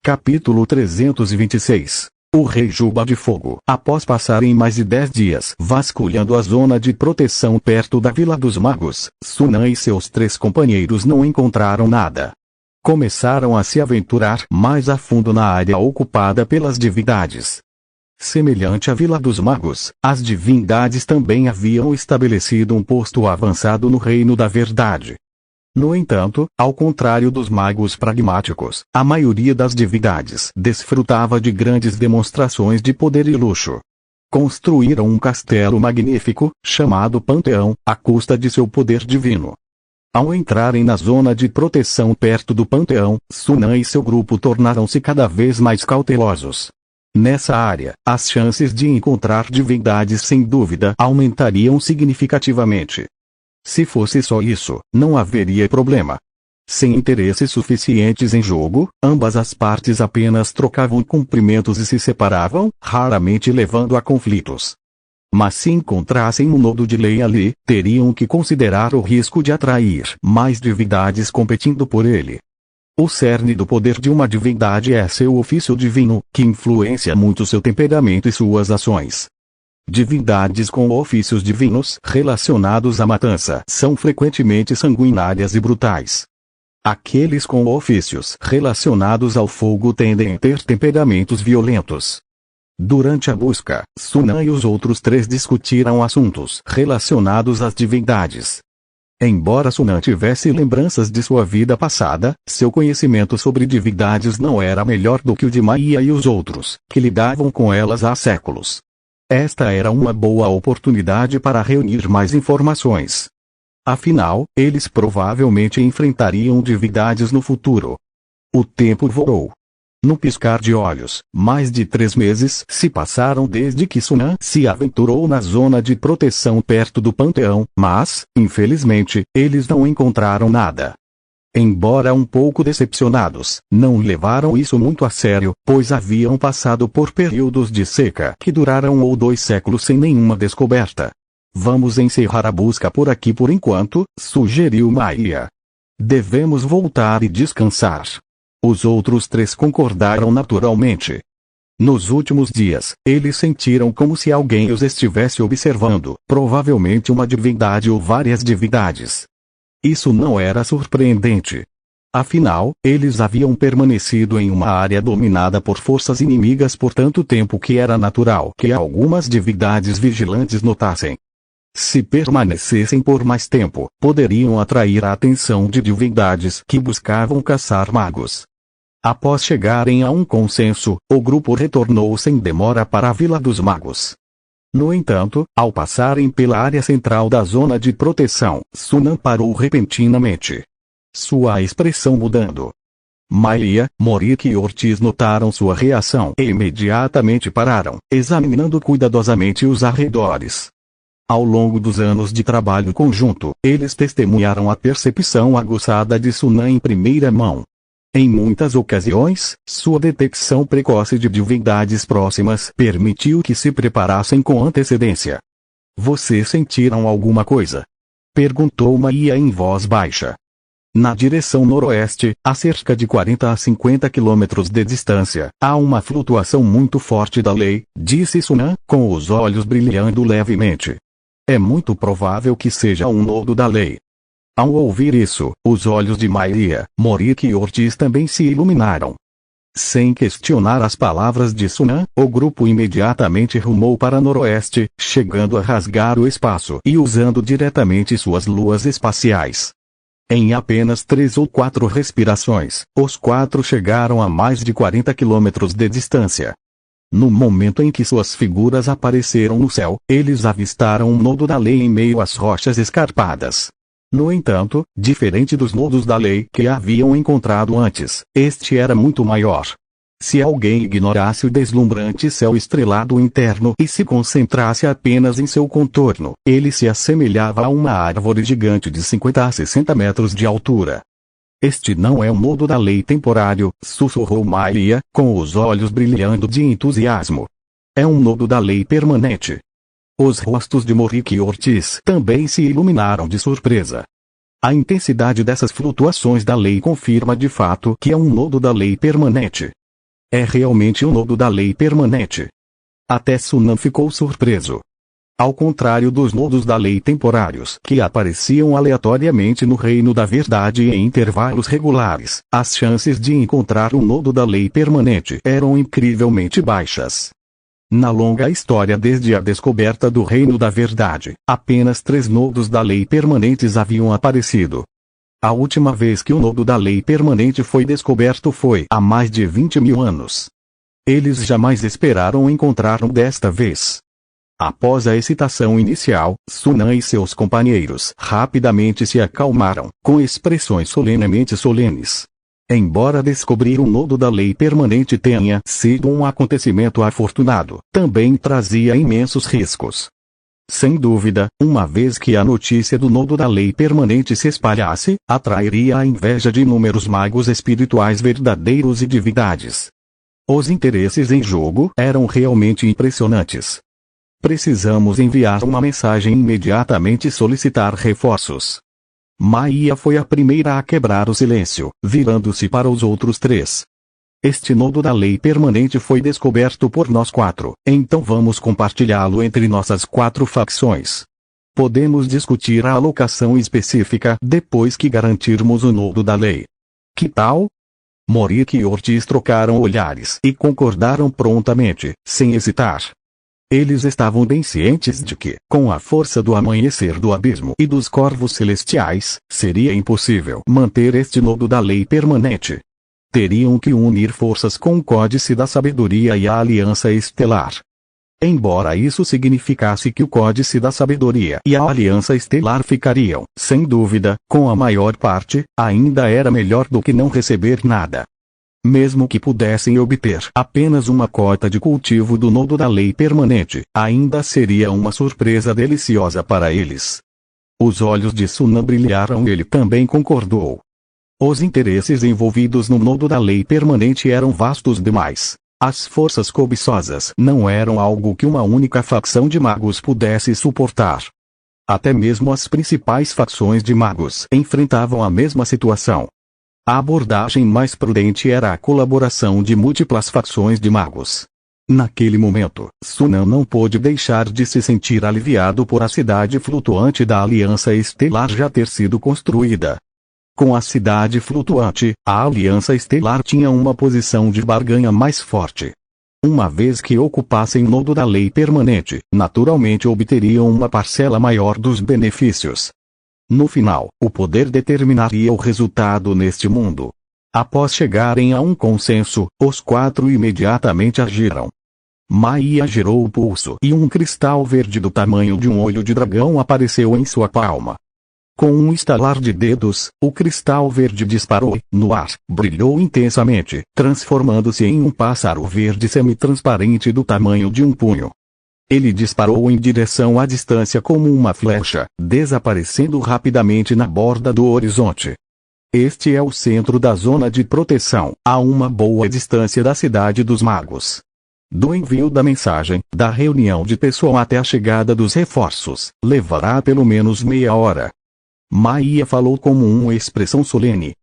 Capítulo 326. O Rei Juba de Fogo. Após passarem mais de 10 dias vasculhando a zona de proteção perto da Vila dos Magos, Sunan e seus 3 companheiros não encontraram nada. Começaram a se aventurar mais a fundo na área ocupada pelas divindades. Semelhante à Vila dos Magos, as divindades também haviam estabelecido um posto avançado no Reino da Verdade. No entanto, ao contrário dos magos pragmáticos, a maioria das divindades desfrutava de grandes demonstrações de poder e luxo. Construíram um castelo magnífico, chamado Panteão, à custa de seu poder divino. Ao entrarem na zona de proteção perto do Panteão, Sunan e seu grupo tornaram-se cada vez mais cautelosos. Nessa área, as chances de encontrar divindades sem dúvida aumentariam significativamente. Se fosse só isso, não haveria problema. Sem interesses suficientes em jogo, ambas as partes apenas trocavam cumprimentos e se separavam, raramente levando a conflitos. Mas se encontrassem um nodo de lei ali, teriam que considerar o risco de atrair mais divindades competindo por ele. O cerne do poder de uma divindade é seu ofício divino, que influencia muito seu temperamento e suas ações. Divindades com ofícios divinos relacionados à matança são frequentemente sanguinárias e brutais. Aqueles com ofícios relacionados ao fogo tendem a ter temperamentos violentos. Durante a busca, Sunan e os outros 3 discutiram assuntos relacionados às divindades. Embora Sunan tivesse lembranças de sua vida passada, seu conhecimento sobre divindades não era melhor do que o de Maia e os outros, que lidavam com elas há séculos. Esta era uma boa oportunidade para reunir mais informações. Afinal, eles provavelmente enfrentariam divindades no futuro. O tempo voou. No piscar de olhos, mais de 3 meses se passaram desde que Sunan se aventurou na zona de proteção perto do Panteão, mas, infelizmente, eles não encontraram nada. Embora um pouco decepcionados, não levaram isso muito a sério, pois haviam passado por períodos de seca que duraram 1 ou 2 séculos sem nenhuma descoberta. Vamos encerrar a busca por aqui por enquanto, sugeriu Maia. Devemos voltar e descansar. Os outros 3 concordaram naturalmente. Nos últimos dias, eles sentiram como se alguém os estivesse observando, provavelmente uma divindade ou várias divindades. Isso não era surpreendente. Afinal, eles haviam permanecido em uma área dominada por forças inimigas por tanto tempo que era natural que algumas divindades vigilantes notassem. Se permanecessem por mais tempo, poderiam atrair a atenção de divindades que buscavam caçar magos. Após chegarem a um consenso, o grupo retornou sem demora para a Vila dos Magos. No entanto, ao passarem pela área central da zona de proteção, Sunan parou repentinamente. Sua expressão mudando. Maia, Morik e Ortiz notaram sua reação e imediatamente pararam, examinando cuidadosamente os arredores. Ao longo dos anos de trabalho conjunto, eles testemunharam a percepção aguçada de Sunan em primeira mão. Em muitas ocasiões, sua detecção precoce de divindades próximas permitiu que se preparassem com antecedência. Vocês sentiram alguma coisa? Perguntou Maia em voz baixa. Na direção noroeste, a cerca de 40 a 50 quilômetros de distância, há uma flutuação muito forte da lei, disse Sunan, com os olhos brilhando levemente. É muito provável que seja um nodo da lei. Ao ouvir isso, os olhos de Maia, Morik e Ortiz também se iluminaram. Sem questionar as palavras de Sunan, o grupo imediatamente rumou para noroeste, chegando a rasgar o espaço e usando diretamente suas luas espaciais. Em apenas 3 ou 4 respirações, os 4 chegaram a mais de 40 quilômetros de distância. No momento em que suas figuras apareceram no céu, eles avistaram um nodo da lei em meio às rochas escarpadas. No entanto, diferente dos nodos da lei que haviam encontrado antes, este era muito maior. Se alguém ignorasse o deslumbrante céu estrelado interno e se concentrasse apenas em seu contorno, ele se assemelhava a uma árvore gigante de 50 a 60 metros de altura. Este não é um nodo da lei temporário, sussurrou Maia, com os olhos brilhando de entusiasmo. É um nodo da lei permanente. Os rostos de Morik e Ortiz também se iluminaram de surpresa. A intensidade dessas flutuações da lei confirma de fato que é um nodo da lei permanente. É realmente um nodo da lei permanente. Até Sunan ficou surpreso. Ao contrário dos nodos da lei temporários que apareciam aleatoriamente no reino da verdade em intervalos regulares, as chances de encontrar um nodo da lei permanente eram incrivelmente baixas. Na longa história desde a descoberta do reino da verdade, apenas 3 nodos da lei permanentes haviam aparecido. A última vez que o nodo da lei permanente foi descoberto foi há mais de 20.000 anos. Eles jamais esperaram encontrar um desta vez. Após a excitação inicial, Sunan e seus companheiros rapidamente se acalmaram, com expressões solenemente solenes. Embora descobrir um nodo da lei permanente tenha sido um acontecimento afortunado, também trazia imensos riscos. Sem dúvida, uma vez que a notícia do nodo da lei permanente se espalhasse, atrairia a inveja de inúmeros magos espirituais verdadeiros e divindades. Os interesses em jogo eram realmente impressionantes. Precisamos enviar uma mensagem imediatamente e solicitar reforços. Maia foi a primeira a quebrar o silêncio, virando-se para os outros 3. Este nodo da lei permanente foi descoberto por nós 4, então vamos compartilhá-lo entre nossas 4 facções. Podemos discutir a alocação específica depois que garantirmos o nodo da lei. Que tal? Morik e Ortiz trocaram olhares e concordaram prontamente, sem hesitar. Eles estavam bem cientes de que, com a força do amanhecer do abismo e dos corvos celestiais, seria impossível manter este nodo da lei permanente. Teriam que unir forças com o Códice da Sabedoria e a Aliança Estelar. Embora isso significasse que o Códice da Sabedoria e a Aliança Estelar ficariam, sem dúvida, com a maior parte, ainda era melhor do que não receber nada. Mesmo que pudessem obter apenas uma cota de cultivo do nodo da lei permanente, ainda seria uma surpresa deliciosa para eles. Os olhos de Sunan brilharam e ele também concordou. Os interesses envolvidos no nodo da lei permanente eram vastos demais. As forças cobiçosas não eram algo que uma única facção de magos pudesse suportar. Até mesmo as principais facções de magos enfrentavam a mesma situação. A abordagem mais prudente era a colaboração de múltiplas facções de magos. Naquele momento, Sunan não pôde deixar de se sentir aliviado por a cidade flutuante da Aliança Estelar já ter sido construída. Com a cidade flutuante, a Aliança Estelar tinha uma posição de barganha mais forte. Uma vez que ocupassem o nodo da lei permanente, naturalmente obteriam uma parcela maior dos benefícios. No final, o poder determinaria o resultado neste mundo. Após chegarem a um consenso, os 4 imediatamente agiram. Maia girou o pulso e um cristal verde do tamanho de um olho de dragão apareceu em sua palma. Com um estalar de dedos, o cristal verde disparou e, no ar, brilhou intensamente, transformando-se em um pássaro verde semi-transparente do tamanho de um punho. Ele disparou em direção à distância como uma flecha, desaparecendo rapidamente na borda do horizonte. Este é o centro da zona de proteção, a uma boa distância da cidade dos magos. Do envio da mensagem, da reunião de pessoal até a chegada dos reforços, levará pelo menos meia hora. Maia falou como uma expressão solene.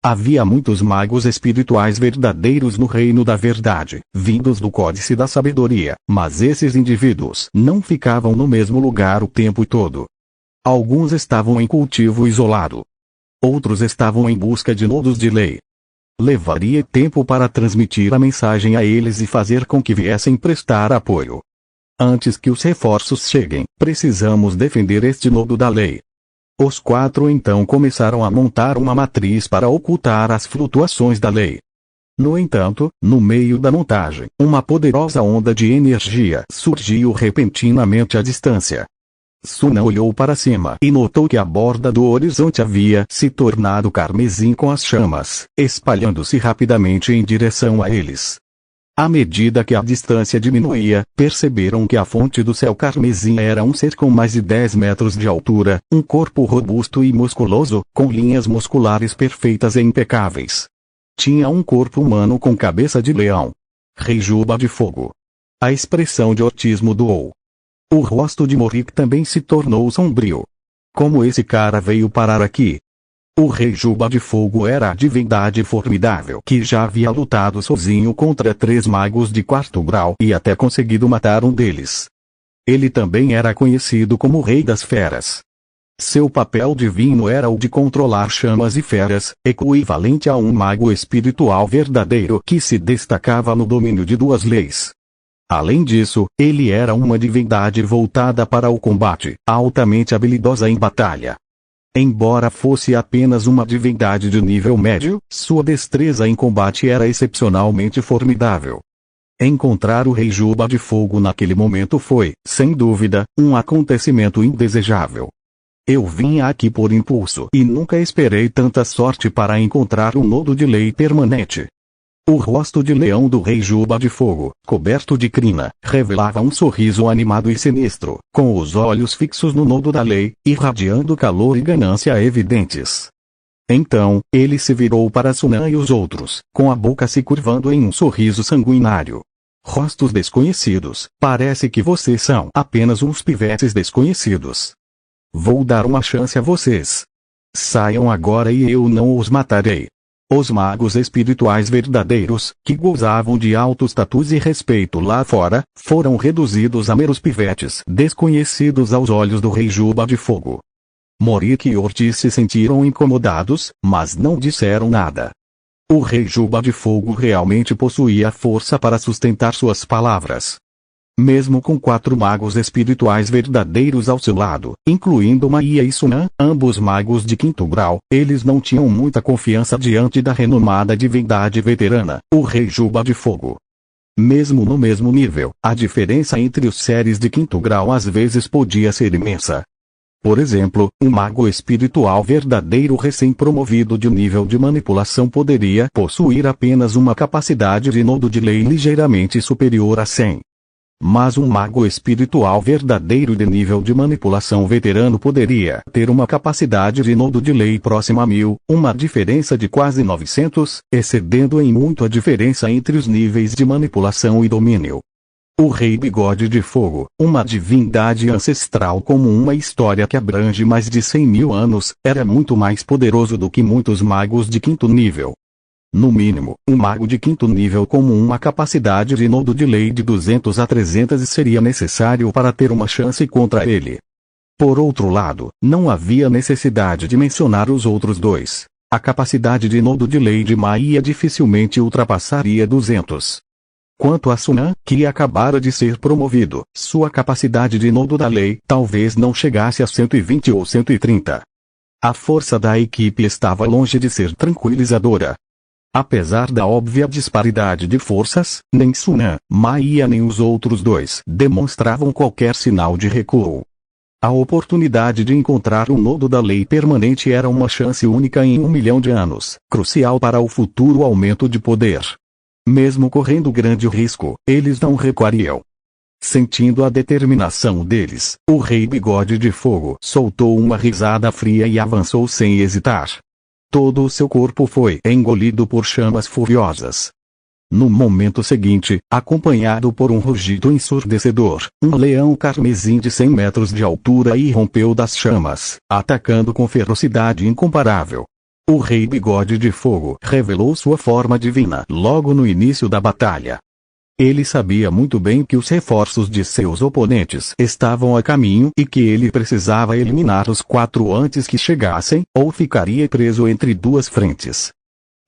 Havia muitos magos espirituais verdadeiros no reino da verdade, vindos do Códice da Sabedoria, mas esses indivíduos não ficavam no mesmo lugar o tempo todo. Alguns estavam em cultivo isolado. Outros estavam em busca de nodos de lei. Levaria tempo para transmitir a mensagem a eles e fazer com que viessem prestar apoio. Antes que os reforços cheguem, precisamos defender este nodo da lei. Os 4 então começaram a montar uma matriz para ocultar as flutuações da lei. No entanto, no meio da montagem, uma poderosa onda de energia surgiu repentinamente à distância. Sunan olhou para cima e notou que a borda do horizonte havia se tornado carmesim com as chamas, espalhando-se rapidamente em direção a eles. À medida que a distância diminuía, perceberam que a fonte do céu carmesim era um ser com mais de 10 metros de altura, um corpo robusto e musculoso, com linhas musculares perfeitas e impecáveis. Tinha um corpo humano com cabeça de leão. Rei Juba de Fogo. A expressão de Ortiz mudou. O rosto de Morik também se tornou sombrio. Como esse cara veio parar aqui? O Rei Juba de Fogo era a divindade formidável que já havia lutado sozinho contra 3 magos de 4º grau e até conseguido matar um deles. Ele também era conhecido como Rei das Feras. Seu papel divino era o de controlar chamas e feras, equivalente a um mago espiritual verdadeiro que se destacava no domínio de 2 leis. Além disso, ele era uma divindade voltada para o combate, altamente habilidosa em batalha. Embora fosse apenas uma divindade de nível médio, sua destreza em combate era excepcionalmente formidável. Encontrar o Rei Juba de Fogo naquele momento foi, sem dúvida, um acontecimento indesejável. Eu vim aqui por impulso e nunca esperei tanta sorte para encontrar um nodo de lei permanente. O rosto de leão do Rei Juba de Fogo, coberto de crina, revelava um sorriso animado e sinistro, com os olhos fixos no nodo da lei, irradiando calor e ganância evidentes. Então, ele se virou para Sunan e os outros, com a boca se curvando em um sorriso sanguinário. Rostos desconhecidos, parece que vocês são apenas uns pivetes desconhecidos. Vou dar uma chance a vocês. Saiam agora e eu não os matarei. Os magos espirituais verdadeiros, que gozavam de alto status e respeito lá fora, foram reduzidos a meros pivetes desconhecidos aos olhos do Rei Juba de Fogo. Morik e Ortiz se sentiram incomodados, mas não disseram nada. O Rei Juba de Fogo realmente possuía força para sustentar suas palavras. Mesmo com 4 magos espirituais verdadeiros ao seu lado, incluindo Maia e Sunan, ambos magos de 5º grau, eles não tinham muita confiança diante da renomada divindade veterana, o Rei Juba de Fogo. Mesmo no mesmo nível, a diferença entre os seres de 5º grau às vezes podia ser imensa. Por exemplo, um mago espiritual verdadeiro recém-promovido de nível de manipulação poderia possuir apenas uma capacidade de nodo de lei ligeiramente superior a 100. Mas um mago espiritual verdadeiro de nível de manipulação veterano poderia ter uma capacidade de nodo de lei próxima a 1000, uma diferença de quase 900, excedendo em muito a diferença entre os níveis de manipulação e domínio. O Rei Bigode de Fogo, uma divindade ancestral como uma história que abrange mais de 100.000 anos, era muito mais poderoso do que muitos magos de 5º nível. No mínimo, um mago de 5º nível com uma capacidade de nodo de lei de 200 a 300 seria necessário para ter uma chance contra ele. Por outro lado, não havia necessidade de mencionar os outros 2. A capacidade de nodo de lei de Maia dificilmente ultrapassaria 200. Quanto a Sunan, que acabara de ser promovido, sua capacidade de nodo da lei talvez não chegasse a 120 ou 130. A força da equipe estava longe de ser tranquilizadora. Apesar da óbvia disparidade de forças, nem Sunan, Maia nem os outros 2 demonstravam qualquer sinal de recuo. A oportunidade de encontrar um nodo da lei permanente era uma chance única em 1 milhão de anos, crucial para o futuro aumento de poder. Mesmo correndo grande risco, eles não recuariam. Sentindo a determinação deles, o Rei Bigode de Fogo soltou uma risada fria e avançou sem hesitar. Todo o seu corpo foi engolido por chamas furiosas. No momento seguinte, acompanhado por um rugido ensurdecedor, um leão carmesim de 100 metros de altura irrompeu das chamas, atacando com ferocidade incomparável. O Rei Bigode de Fogo revelou sua forma divina logo no início da batalha. Ele sabia muito bem que os reforços de seus oponentes estavam a caminho e que ele precisava eliminar os 4 antes que chegassem, ou ficaria preso entre 2 frentes.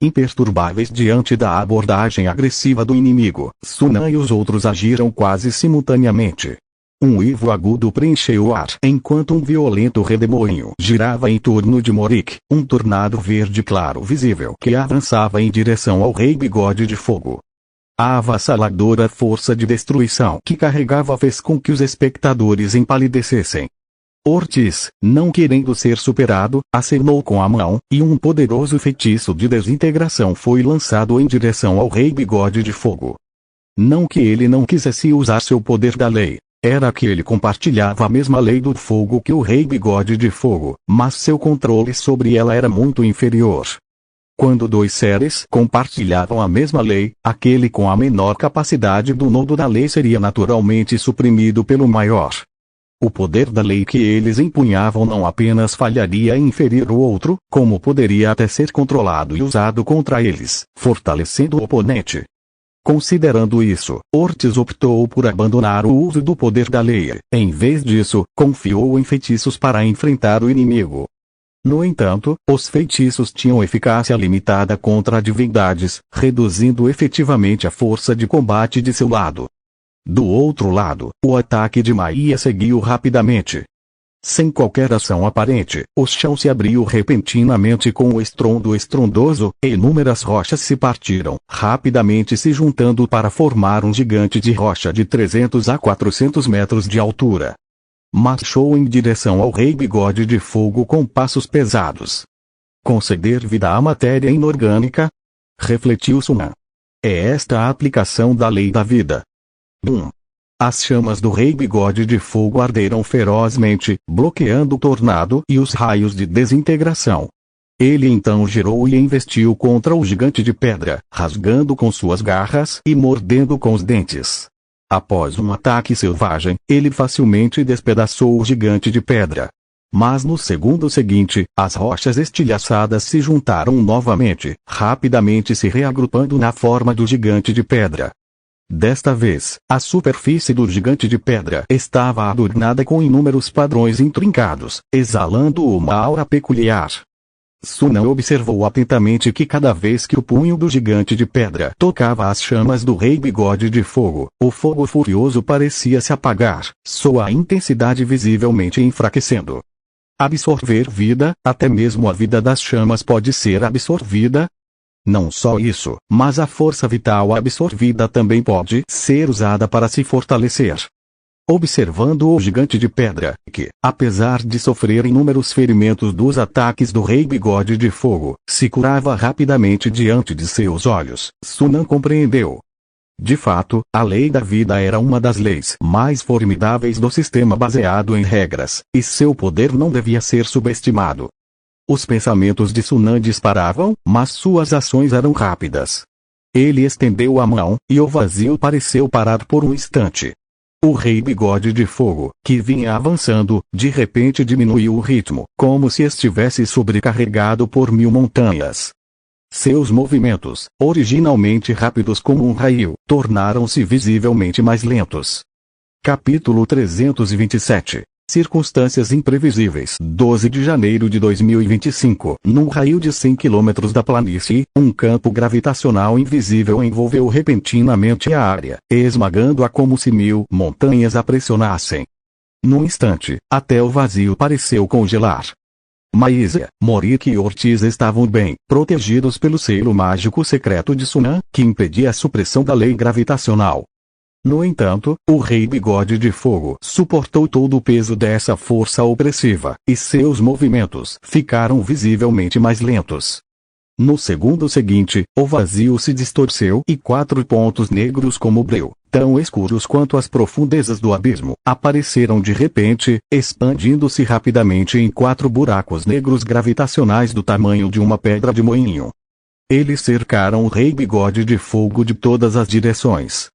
Imperturbáveis diante da abordagem agressiva do inimigo, Sunan e os outros agiram quase simultaneamente. Um uivo agudo preencheu o ar enquanto um violento redemoinho girava em torno de Morik, um tornado verde claro visível que avançava em direção ao Rei Bigode de Fogo. A avassaladora força de destruição que carregava fez com que os espectadores empalidecessem. Ortiz, não querendo ser superado, acenou com a mão, e um poderoso feitiço de desintegração foi lançado em direção ao Rei Bigode de Fogo. Não que ele não quisesse usar seu poder da lei. Era que ele compartilhava a mesma lei do fogo que o Rei Bigode de Fogo, mas seu controle sobre ela era muito inferior. Quando 2 seres compartilhavam a mesma lei, aquele com a menor capacidade do nodo da lei seria naturalmente suprimido pelo maior. O poder da lei que eles empunhavam não apenas falharia em ferir o outro, como poderia até ser controlado e usado contra eles, fortalecendo o oponente. Considerando isso, Ortiz optou por abandonar o uso do poder da lei. Em vez disso, confiou em feitiços para enfrentar o inimigo. No entanto, os feitiços tinham eficácia limitada contra divindades, reduzindo efetivamente a força de combate de seu lado. Do outro lado, o ataque de Maia seguiu rapidamente. Sem qualquer ação aparente, o chão se abriu repentinamente com um estrondo estrondoso, e inúmeras rochas se partiram, rapidamente se juntando para formar um gigante de rocha de 300 a 400 metros de altura. Marchou em direção ao Rei Bigode de Fogo com passos pesados. Conceder vida à matéria inorgânica? Refletiu Sunan. É esta a aplicação da lei da vida. 1. As chamas do Rei Bigode de Fogo arderam ferozmente, bloqueando o tornado e os raios de desintegração. Ele então girou e investiu contra o gigante de pedra, rasgando com suas garras e mordendo com os dentes. Após um ataque selvagem, ele facilmente despedaçou o gigante de pedra. Mas no segundo seguinte, as rochas estilhaçadas se juntaram novamente, rapidamente se reagrupando na forma do gigante de pedra. Desta vez, a superfície do gigante de pedra estava adornada com inúmeros padrões intrincados, exalando uma aura peculiar. Sunan observou atentamente que cada vez que o punho do gigante de pedra tocava as chamas do Rei Bigode de Fogo, o fogo furioso parecia se apagar, sua intensidade visivelmente enfraquecendo. Absorver vida, até mesmo a vida das chamas pode ser absorvida? Não só isso, mas a força vital absorvida também pode ser usada para se fortalecer. Observando o gigante de pedra, que, apesar de sofrer inúmeros ferimentos dos ataques do Rei Bigode de Fogo, se curava rapidamente diante de seus olhos, Sunan compreendeu. De fato, a lei da vida era uma das leis mais formidáveis do sistema baseado em regras, e seu poder não devia ser subestimado. Os pensamentos de Sunan disparavam, mas suas ações eram rápidas. Ele estendeu a mão, e o vazio pareceu parar por um instante. O Rei Bigode de Fogo, que vinha avançando, de repente diminuiu o ritmo, como se estivesse sobrecarregado por 1000 montanhas. Seus movimentos, originalmente rápidos como um raio, tornaram-se visivelmente mais lentos. Capítulo 327. Circunstâncias imprevisíveis. 12 de janeiro de 2025. Num raio de 100 km da planície, um campo gravitacional invisível envolveu repentinamente a área, esmagando-a como se 1000 montanhas a pressionassem. Num instante, até o vazio pareceu congelar. Maísa, Morik e Ortiz estavam bem protegidos pelo selo mágico secreto de Sunan, que impedia a supressão da lei gravitacional. No entanto, o Rei Bigode de Fogo suportou todo o peso dessa força opressiva, e seus movimentos ficaram visivelmente mais lentos. No segundo seguinte, o vazio se distorceu e 4 pontos negros como breu, tão escuros quanto as profundezas do abismo, apareceram de repente, expandindo-se rapidamente em 4 buracos negros gravitacionais do tamanho de uma pedra de moinho. Eles cercaram o Rei Bigode de Fogo de todas as direções.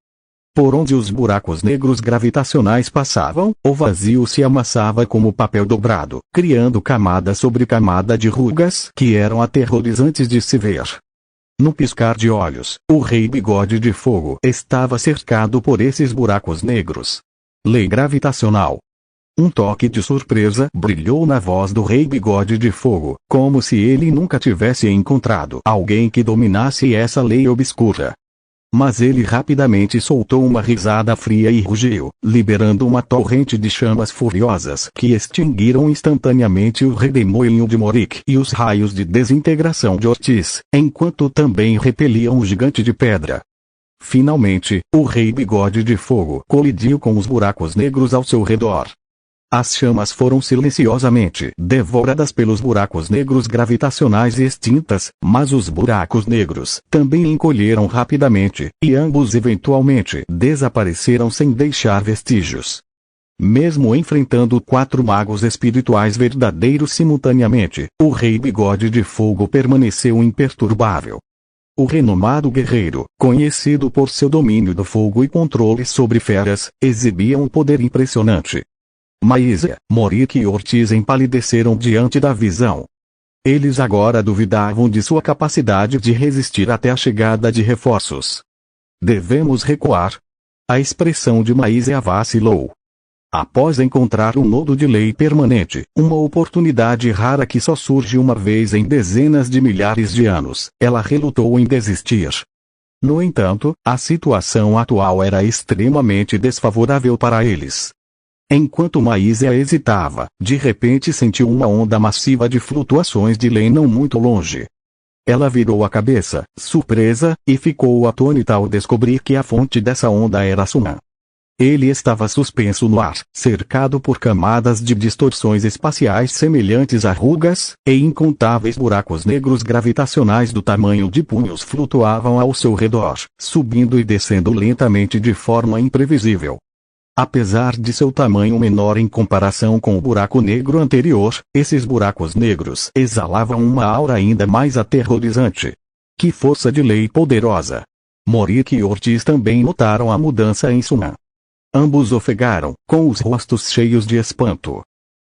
Por onde os buracos negros gravitacionais passavam, o vazio se amassava como papel dobrado, criando camada sobre camada de rugas que eram aterrorizantes de se ver. No piscar de olhos, o Rei Bigode de Fogo estava cercado por esses buracos negros. Lei gravitacional. Um toque de surpresa brilhou na voz do Rei Bigode de Fogo, como se ele nunca tivesse encontrado alguém que dominasse essa lei obscura. Mas ele rapidamente soltou uma risada fria e rugiu, liberando uma torrente de chamas furiosas que extinguiram instantaneamente o redemoinho de Morik e os raios de desintegração de Ortiz, enquanto também repeliam o gigante de pedra. Finalmente, o Rei Bigode de Fogo colidiu com os buracos negros ao seu redor. As chamas foram silenciosamente devoradas pelos buracos negros gravitacionais e extintas, mas os buracos negros também encolheram rapidamente, e ambos eventualmente desapareceram sem deixar vestígios. Mesmo enfrentando 4 magos espirituais verdadeiros simultaneamente, o Rei Bigode de Fogo permaneceu imperturbável. O renomado guerreiro, conhecido por seu domínio do fogo e controle sobre feras, exibia um poder impressionante. Maísa, Morik e Ortiz empalideceram diante da visão. Eles agora duvidavam de sua capacidade de resistir até a chegada de reforços. Devemos recuar. A expressão de Maísa vacilou. Após encontrar um nodo de lei permanente, uma oportunidade rara que só surge uma vez em dezenas de milhares de anos, ela relutou em desistir. No entanto, a situação atual era extremamente desfavorável para eles. Enquanto Maísa hesitava, de repente sentiu uma onda massiva de flutuações de lei não muito longe. Ela virou a cabeça, surpresa, e ficou atônita ao descobrir que a fonte dessa onda era Sunan. Ele estava suspenso no ar, cercado por camadas de distorções espaciais semelhantes a rugas, e incontáveis buracos negros gravitacionais do tamanho de punhos flutuavam ao seu redor, subindo e descendo lentamente de forma imprevisível. Apesar de seu tamanho menor em comparação com o buraco negro anterior, esses buracos negros exalavam uma aura ainda mais aterrorizante. Que força de lei poderosa! Morik e Ortiz também notaram a mudança em Sunan. Ambos ofegaram, com os rostos cheios de espanto.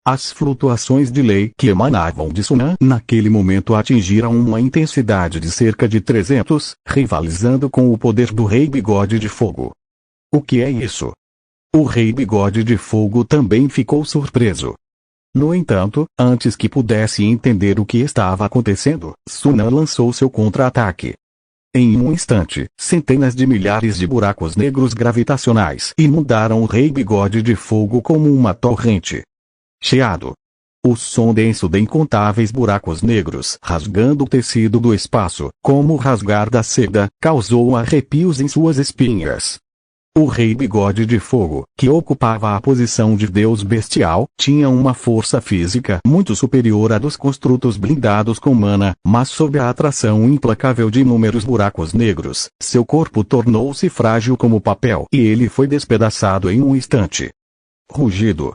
As flutuações de lei que emanavam de Sunan naquele momento atingiram uma intensidade de cerca de 300, rivalizando com o poder do Rei Bigode de Fogo. O que é isso? O Rei Bigode de Fogo também ficou surpreso. No entanto, antes que pudesse entender o que estava acontecendo, Sunan lançou seu contra-ataque. Em um instante, centenas de milhares de buracos negros gravitacionais inundaram o Rei Bigode de Fogo como uma torrente. Chiado. O som denso de incontáveis buracos negros rasgando o tecido do espaço, como o rasgar da seda, causou arrepios em suas espinhas. O Rei Bigode de Fogo, que ocupava a posição de Deus Bestial, tinha uma força física muito superior à dos construtos blindados com mana, mas sob a atração implacável de inúmeros buracos negros, seu corpo tornou-se frágil como papel e ele foi despedaçado em um instante. Rugido.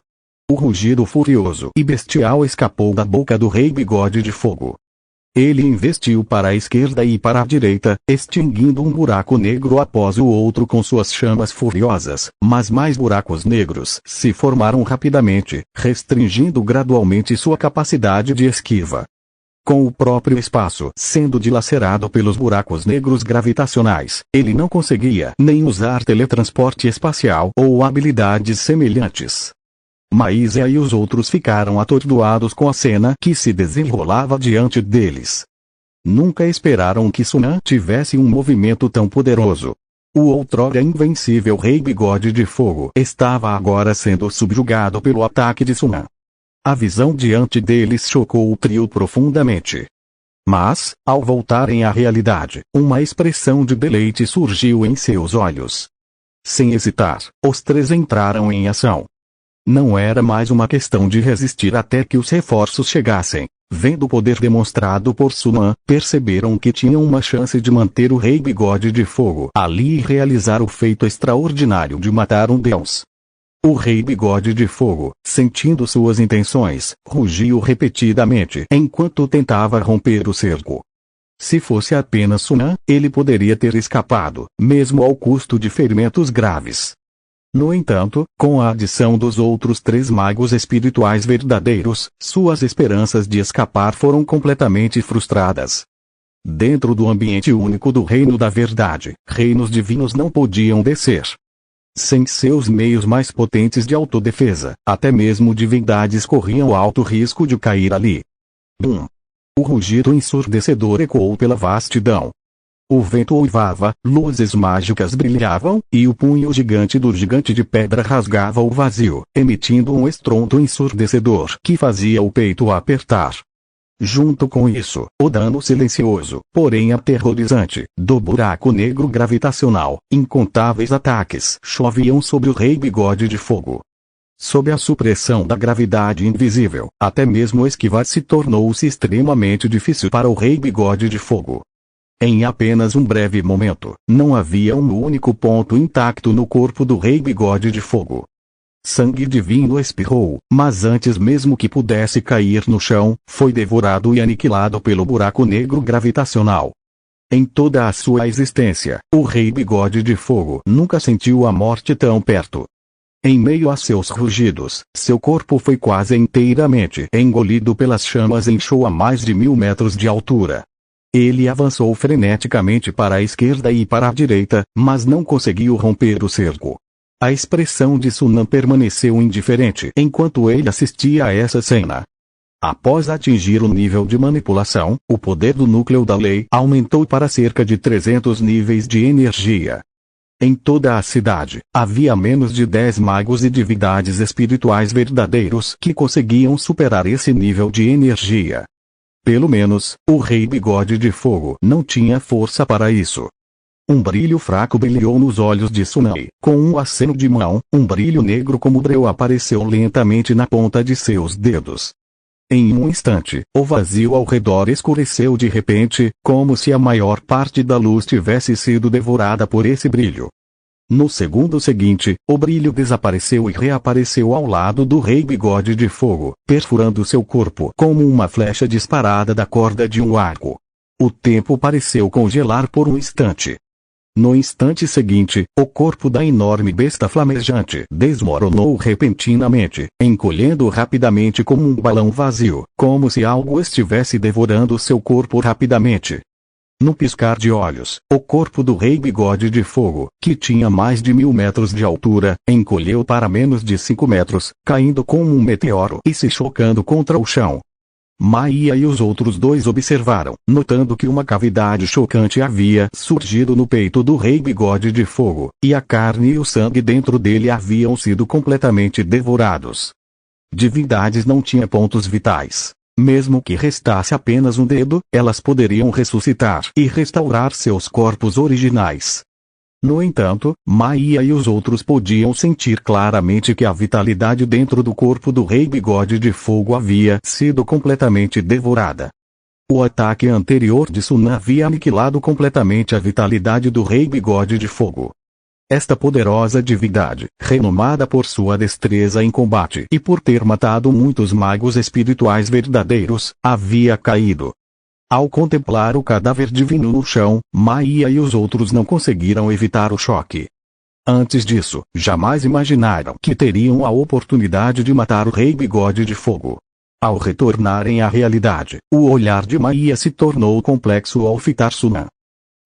O rugido furioso e bestial escapou da boca do Rei Bigode de Fogo. Ele investiu para a esquerda e para a direita, extinguindo um buraco negro após o outro com suas chamas furiosas, mas mais buracos negros se formaram rapidamente, restringindo gradualmente sua capacidade de esquiva. Com o próprio espaço sendo dilacerado pelos buracos negros gravitacionais, ele não conseguia nem usar teletransporte espacial ou habilidades semelhantes. Maísa e os outros ficaram atordoados com a cena que se desenrolava diante deles. Nunca esperaram que Sunan tivesse um movimento tão poderoso. O outrora invencível Rei Bigode de Fogo estava agora sendo subjugado pelo ataque de Sunan. A visão diante deles chocou o trio profundamente. Mas, ao voltarem à realidade, uma expressão de deleite surgiu em seus olhos. Sem hesitar, os três entraram em ação. Não era mais uma questão de resistir até que os reforços chegassem. Vendo o poder demonstrado por Sunan, perceberam que tinham uma chance de manter o Rei Bigode de Fogo ali e realizar o feito extraordinário de matar um deus. O Rei Bigode de Fogo, sentindo suas intenções, rugiu repetidamente enquanto tentava romper o cerco. Se fosse apenas Sunan, ele poderia ter escapado, mesmo ao custo de ferimentos graves. No entanto, com a adição dos outros três magos espirituais verdadeiros, suas esperanças de escapar foram completamente frustradas. Dentro do ambiente único do Reino da Verdade, reinos divinos não podiam descer. Sem seus meios mais potentes de autodefesa, até mesmo divindades corriam alto risco de cair ali. Bum! O rugido ensurdecedor ecoou pela vastidão. O vento uivava, luzes mágicas brilhavam, e o punho gigante do gigante de pedra rasgava o vazio, emitindo um estrondo ensurdecedor que fazia o peito apertar. Junto com isso, o dano silencioso, porém aterrorizante, do buraco negro gravitacional, incontáveis ataques choviam sobre o Rei Bigode de Fogo. Sob a supressão da gravidade invisível, até mesmo esquivar-se tornou-se extremamente difícil para o Rei Bigode de Fogo. Em apenas um breve momento, não havia um único ponto intacto no corpo do Rei Bigode de Fogo. Sangue divino espirrou, mas antes mesmo que pudesse cair no chão, foi devorado e aniquilado pelo buraco negro gravitacional. Em toda a sua existência, o Rei Bigode de Fogo nunca sentiu a morte tão perto. Em meio a seus rugidos, seu corpo foi quase inteiramente engolido pelas chamas em Shou a mais de 1000 metros de altura. Ele avançou freneticamente para a esquerda e para a direita, mas não conseguiu romper o cerco. A expressão de Sunan permaneceu indiferente enquanto ele assistia a essa cena. Após atingir o nível de manipulação, o poder do núcleo da lei aumentou para cerca de 300 níveis de energia. Em toda a cidade, havia menos de 10 magos e divindades espirituais verdadeiros que conseguiam superar esse nível de energia. Pelo menos, o Rei Bigode de Fogo não tinha força para isso. Um brilho fraco brilhou nos olhos de Sunai. Com um aceno de mão, um brilho negro como breu apareceu lentamente na ponta de seus dedos. Em um instante, o vazio ao redor escureceu de repente, como se a maior parte da luz tivesse sido devorada por esse brilho. No segundo seguinte, o brilho desapareceu e reapareceu ao lado do Rei Bigode de Fogo, perfurando seu corpo como uma flecha disparada da corda de um arco. O tempo pareceu congelar por um instante. No instante seguinte, o corpo da enorme besta flamejante desmoronou repentinamente, encolhendo rapidamente como um balão vazio, como se algo estivesse devorando seu corpo rapidamente. No piscar de olhos, o corpo do Rei Bigode de Fogo, que tinha mais de 1000 metros de altura, encolheu para menos de 5 metros, caindo como um meteoro e se chocando contra o chão. Maia e os outros dois observaram, notando que uma cavidade chocante havia surgido no peito do Rei Bigode de Fogo, e a carne e o sangue dentro dele haviam sido completamente devorados. Divindades não tinham pontos vitais. Mesmo que restasse apenas um dedo, elas poderiam ressuscitar e restaurar seus corpos originais. No entanto, Maia e os outros podiam sentir claramente que a vitalidade dentro do corpo do Rei Bigode de Fogo havia sido completamente devorada. O ataque anterior de Sunan havia aniquilado completamente a vitalidade do Rei Bigode de Fogo. Esta poderosa divindade, renomada por sua destreza em combate e por ter matado muitos magos espirituais verdadeiros, havia caído. Ao contemplar o cadáver divino no chão, Maia e os outros não conseguiram evitar o choque. Antes disso, jamais imaginaram que teriam a oportunidade de matar o Rei Bigode de Fogo. Ao retornarem à realidade, o olhar de Maia se tornou complexo ao fitar Sunan.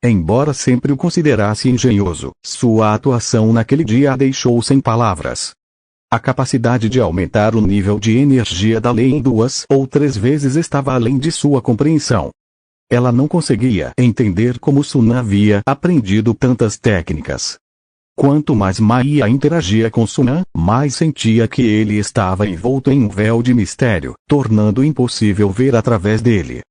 Embora sempre o considerasse engenhoso, sua atuação naquele dia a deixou sem palavras. A capacidade de aumentar o nível de energia da lei em 2 ou 3 vezes estava além de sua compreensão. Ela não conseguia entender como Sunan havia aprendido tantas técnicas. Quanto mais Maia interagia com Sunan, mais sentia que ele estava envolto em um véu de mistério, tornando impossível ver através dele.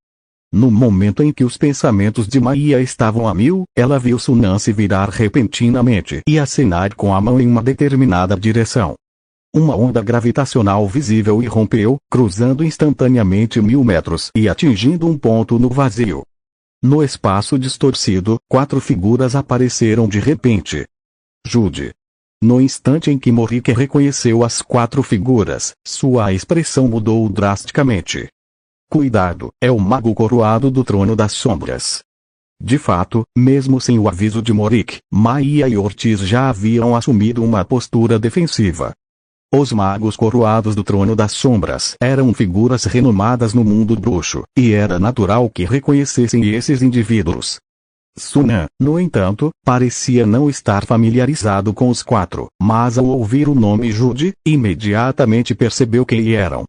No momento em que os pensamentos de Maia estavam a 1000, ela viu Sunan se virar repentinamente e acenar com a mão em uma determinada direção. Uma onda gravitacional visível irrompeu, cruzando instantaneamente 1000 metros e atingindo um ponto no vazio. No espaço distorcido, 4 figuras apareceram de repente. Jude. No instante em que Morike reconheceu as 4 figuras, sua expressão mudou drasticamente. Cuidado, é o mago coroado do Trono das Sombras. De fato, mesmo sem o aviso de Morike, Maia e Ortiz já haviam assumido uma postura defensiva. Os magos coroados do Trono das Sombras eram figuras renomadas no mundo bruxo, e era natural que reconhecessem esses indivíduos. Sunan, no entanto, parecia não estar familiarizado com os 4, mas ao ouvir o nome Jude, imediatamente percebeu quem eram.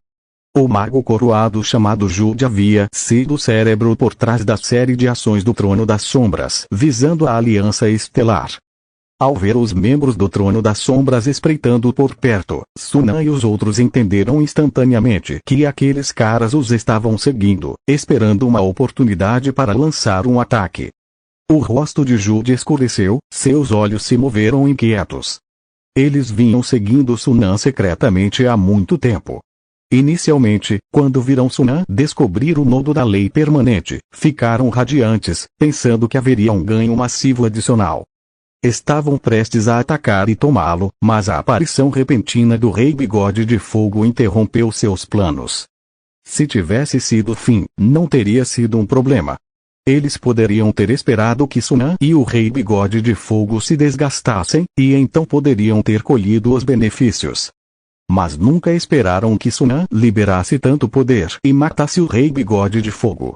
O mago coroado chamado Jude havia sido o cérebro por trás da série de ações do Trono das Sombras, visando a Aliança Estelar. Ao ver os membros do Trono das Sombras espreitando por perto, Sunan e os outros entenderam instantaneamente que aqueles caras os estavam seguindo, esperando uma oportunidade para lançar um ataque. O rosto de Jude escureceu, seus olhos se moveram inquietos. Eles vinham seguindo Sunan secretamente há muito tempo. Inicialmente, quando viram Sunan descobrir o nodo da lei permanente, ficaram radiantes, pensando que haveria um ganho massivo adicional. Estavam prestes a atacar e tomá-lo, mas a aparição repentina do Rei Bigode de Fogo interrompeu seus planos. Se tivesse sido o fim, não teria sido um problema. Eles poderiam ter esperado que Sunan e o Rei Bigode de Fogo se desgastassem, e então poderiam ter colhido os benefícios. Mas nunca esperaram que Sunan liberasse tanto poder e matasse o Rei Bigode de Fogo.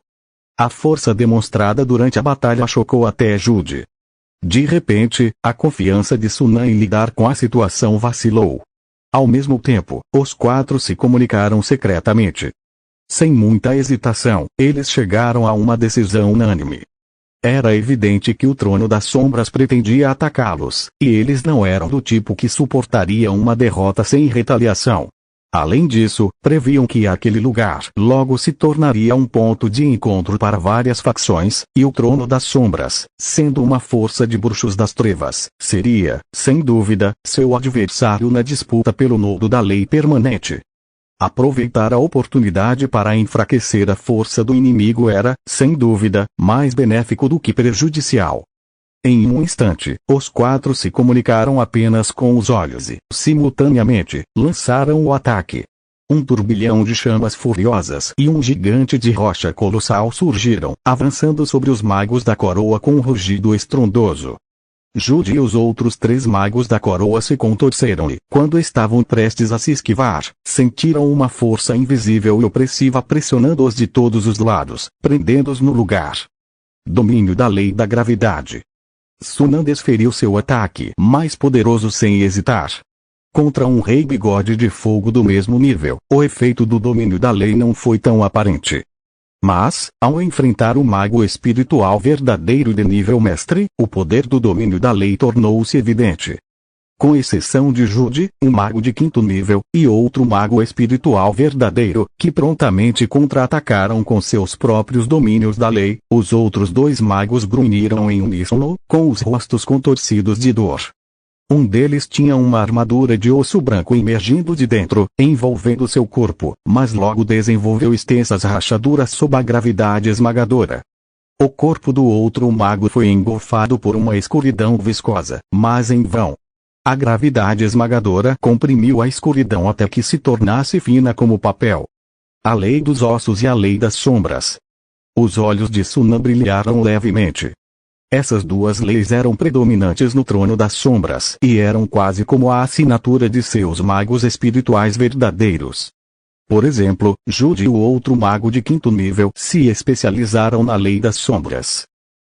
A força demonstrada durante a batalha chocou até Jude. De repente, a confiança de Sunan em lidar com a situação vacilou. Ao mesmo tempo, os quatro se comunicaram secretamente. Sem muita hesitação, eles chegaram a uma decisão unânime. Era evidente que o Trono das Sombras pretendia atacá-los, e eles não eram do tipo que suportaria uma derrota sem retaliação. Além disso, previam que aquele lugar logo se tornaria um ponto de encontro para várias facções, e o Trono das Sombras, sendo uma força de bruxos das trevas, seria, sem dúvida, seu adversário na disputa pelo nodo da lei permanente. Aproveitar a oportunidade para enfraquecer a força do inimigo era, sem dúvida, mais benéfico do que prejudicial. Em um instante, os quatro se comunicaram apenas com os olhos e, simultaneamente, lançaram o ataque. Um turbilhão de chamas furiosas e um gigante de rocha colossal surgiram, avançando sobre os magos da coroa com um rugido estrondoso. Jude e os outros três magos da coroa se contorceram e, quando estavam prestes a se esquivar, sentiram uma força invisível e opressiva pressionando-os de todos os lados, prendendo-os no lugar. Domínio da lei da gravidade. Sunan desferiu seu ataque mais poderoso sem hesitar. Contra um Rei Bigode de Fogo do mesmo nível, o efeito do domínio da lei não foi tão aparente. Mas, ao enfrentar o mago espiritual verdadeiro de nível mestre, o poder do domínio da lei tornou-se evidente. Com exceção de Jude, um mago de quinto nível, e outro mago espiritual verdadeiro, que prontamente contra-atacaram com seus próprios domínios da lei, os outros dois magos grunhiram em uníssono, com os rostos contorcidos de dor. Um deles tinha uma armadura de osso branco emergindo de dentro, envolvendo seu corpo, mas logo desenvolveu extensas rachaduras sob a gravidade esmagadora. O corpo do outro mago foi engolfado por uma escuridão viscosa, mas em vão. A gravidade esmagadora comprimiu a escuridão até que se tornasse fina como papel. A lei dos ossos e a lei das sombras. Os olhos de Sunan brilharam levemente. Essas duas leis eram predominantes no Trono das Sombras e eram quase como a assinatura de seus magos espirituais verdadeiros. Por exemplo, Jude e o outro mago de quinto nível se especializaram na lei das sombras.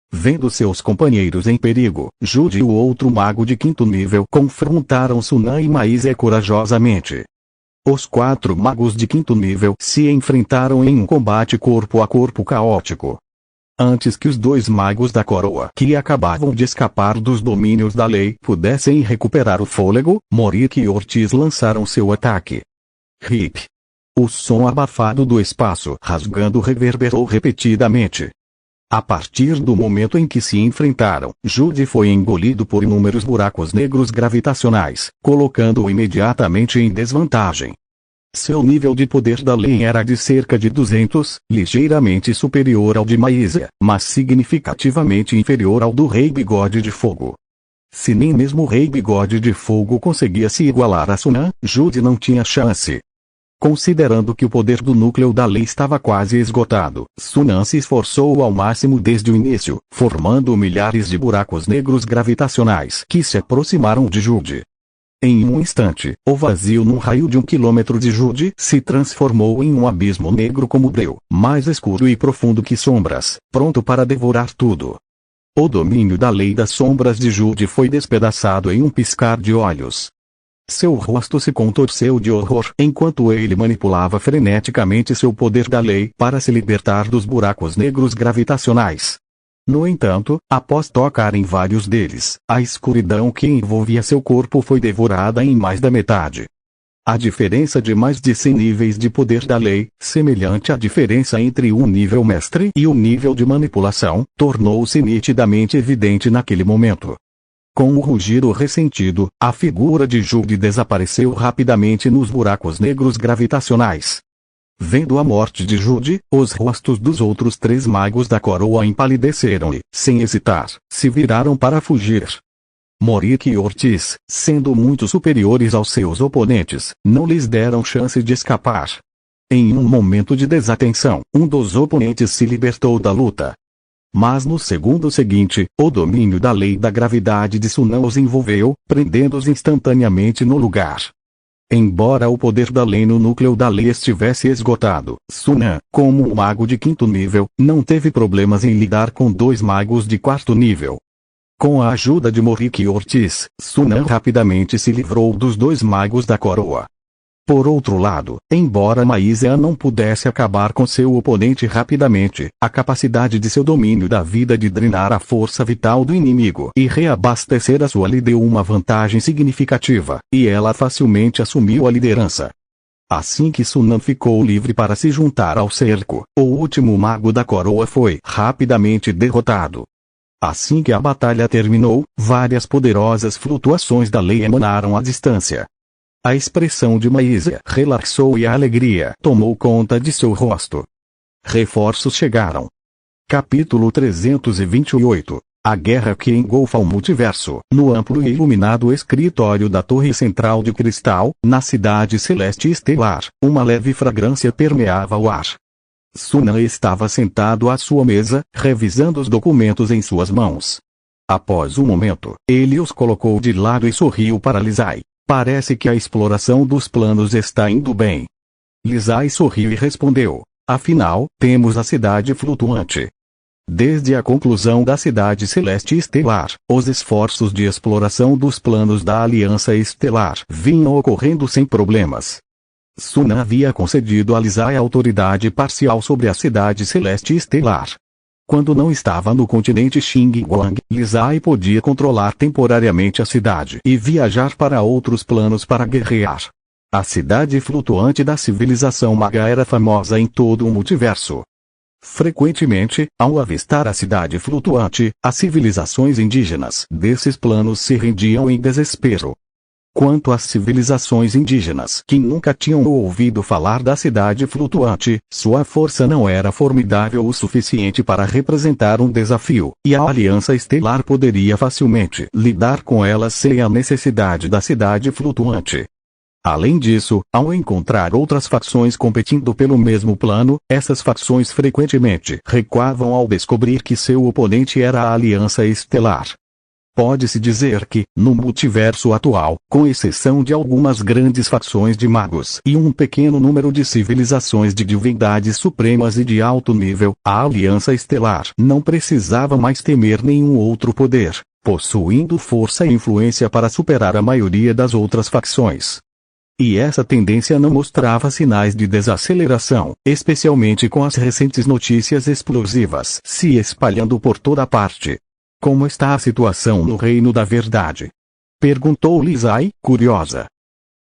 Vendo seus companheiros em perigo, Jude e o outro mago de quinto nível confrontaram Sunan e Maísa corajosamente. Os quatro magos de quinto nível se enfrentaram em um combate corpo a corpo caótico. Antes que os dois magos da coroa que acabavam de escapar dos domínios da lei pudessem recuperar o fôlego, Morik e Ortiz lançaram seu ataque. Rip! O som abafado do espaço rasgando reverberou repetidamente. A partir do momento em que se enfrentaram, Jude foi engolido por inúmeros buracos negros gravitacionais, colocando-o imediatamente em desvantagem. Seu nível de poder da lei era de cerca de 200, ligeiramente superior ao de Maísa, mas significativamente inferior ao do Rei Bigode de Fogo. Se nem mesmo o Rei Bigode de Fogo conseguia se igualar a Sunan, Jude não tinha chance. Considerando que o poder do núcleo da lei estava quase esgotado, Sunan se esforçou ao máximo desde o início, formando milhares de buracos negros gravitacionais que se aproximaram de Jude. Em um instante, o vazio num raio de 1 quilômetro de Jude se transformou em um abismo negro como breu, mais escuro e profundo que sombras, pronto para devorar tudo. O domínio da lei das sombras de Jude foi despedaçado em um piscar de olhos. Seu rosto se contorceu de horror enquanto ele manipulava freneticamente seu poder da lei para se libertar dos buracos negros gravitacionais. No entanto, após tocar em vários deles, a escuridão que envolvia seu corpo foi devorada em mais da metade. A diferença de mais de 100 níveis de poder da lei, semelhante à diferença entre o nível mestre e o nível de manipulação, tornou-se nitidamente evidente naquele momento. Com um rugido ressentido, a figura de Jude desapareceu rapidamente nos buracos negros gravitacionais. Vendo a morte de Jude, os rostos dos outros três magos da coroa empalideceram e, sem hesitar, se viraram para fugir. Morik e Ortiz, sendo muito superiores aos seus oponentes, não lhes deram chance de escapar. Em um momento de desatenção, um dos oponentes se libertou da luta. Mas no segundo seguinte, o domínio da lei da gravidade de Sunan os envolveu, prendendo-os instantaneamente no lugar. Embora o poder da lei no núcleo da lei estivesse esgotado, Sunan, como um mago de 5º nível, não teve problemas em lidar com 2 magos de 4º nível. Com a ajuda de Morik e Ortiz, Sunan rapidamente se livrou dos 2 magos da coroa. Por outro lado, embora Maísa não pudesse acabar com seu oponente rapidamente, a capacidade de seu domínio da vida de drenar a força vital do inimigo e reabastecer a sua lhe deu uma vantagem significativa, e ela facilmente assumiu a liderança. Assim que Sunan ficou livre para se juntar ao cerco, o último mago da coroa foi rapidamente derrotado. Assim que a batalha terminou, várias poderosas flutuações da lei emanaram à distância. A expressão de Maísa relaxou e a alegria tomou conta de seu rosto. Reforços chegaram. Capítulo 328. A guerra que engolfa o multiverso. No amplo e iluminado escritório da Torre Central de Cristal, na cidade celeste estelar, uma leve fragrância permeava o ar. Sunan estava sentado à sua mesa, revisando os documentos em suas mãos. Após um momento, ele os colocou de lado e sorriu para Lisai. Parece que a exploração dos planos está indo bem. Lisai sorriu e respondeu. Afinal, temos a cidade flutuante. Desde a conclusão da cidade celeste estelar, os esforços de exploração dos planos da Aliança Estelar vinham ocorrendo sem problemas. Sunan havia concedido a Lisai a autoridade parcial sobre a cidade celeste estelar. Quando não estava no continente Xingguang, Lisai podia controlar temporariamente a cidade e viajar para outros planos para guerrear. A cidade flutuante da civilização maga era famosa em todo o multiverso. Frequentemente, ao avistar a cidade flutuante, as civilizações indígenas desses planos se rendiam em desespero. Quanto às civilizações indígenas que nunca tinham ouvido falar da cidade flutuante, sua força não era formidável o suficiente para representar um desafio, e a Aliança Estelar poderia facilmente lidar com elas sem a necessidade da cidade flutuante. Além disso, ao encontrar outras facções competindo pelo mesmo plano, essas facções frequentemente recuavam ao descobrir que seu oponente era a Aliança Estelar. Pode-se dizer que, no multiverso atual, com exceção de algumas grandes facções de magos e um pequeno número de civilizações de divindades supremas e de alto nível, a Aliança Estelar não precisava mais temer nenhum outro poder, possuindo força e influência para superar a maioria das outras facções. E essa tendência não mostrava sinais de desaceleração, especialmente com as recentes notícias explosivas se espalhando por toda parte. Como está a situação no Reino da Verdade? Perguntou Lisai, curiosa.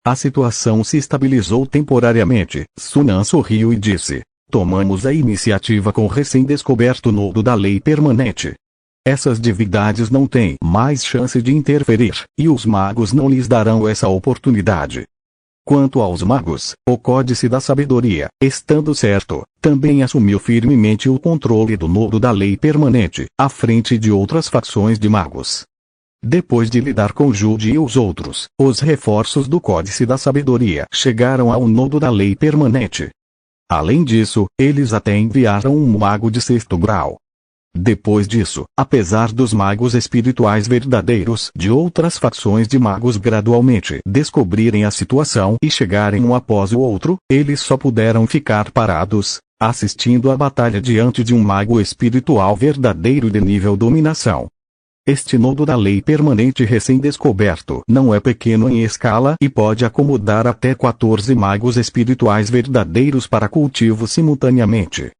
A situação se estabilizou temporariamente. Sunan sorriu e disse. Tomamos a iniciativa com o recém-descoberto nodo da lei permanente. Essas divindades não têm mais chance de interferir, e os magos não lhes darão essa oportunidade. Quanto aos magos, o Códice da Sabedoria, estando certo, também assumiu firmemente o controle do nodo da lei permanente, à frente de outras facções de magos. Depois de lidar com Jude e os outros, os reforços do Códice da Sabedoria chegaram ao nodo da lei permanente. Além disso, eles até enviaram um mago de 6º grau. Depois disso, apesar dos magos espirituais verdadeiros de outras facções de magos gradualmente descobrirem a situação e chegarem um após o outro, eles só puderam ficar parados, assistindo à batalha diante de um mago espiritual verdadeiro de nível dominação. Este nodo da lei permanente recém-descoberto não é pequeno em escala e pode acomodar até 14 magos espirituais verdadeiros para cultivo simultaneamente.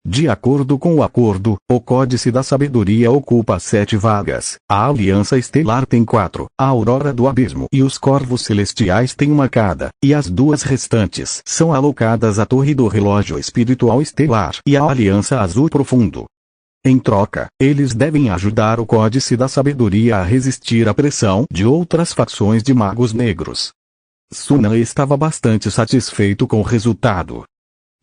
De acordo com o acordo, o Códice da Sabedoria ocupa 7 vagas, a Aliança Estelar tem 4, a Aurora do Abismo e os Corvos Celestiais têm uma cada, e as 2 restantes são alocadas à Torre do Relógio Espiritual Estelar e à Aliança Azul Profundo. Em troca, eles devem ajudar o Códice da Sabedoria a resistir à pressão de outras facções de magos negros. Sunan estava bastante satisfeito com o resultado.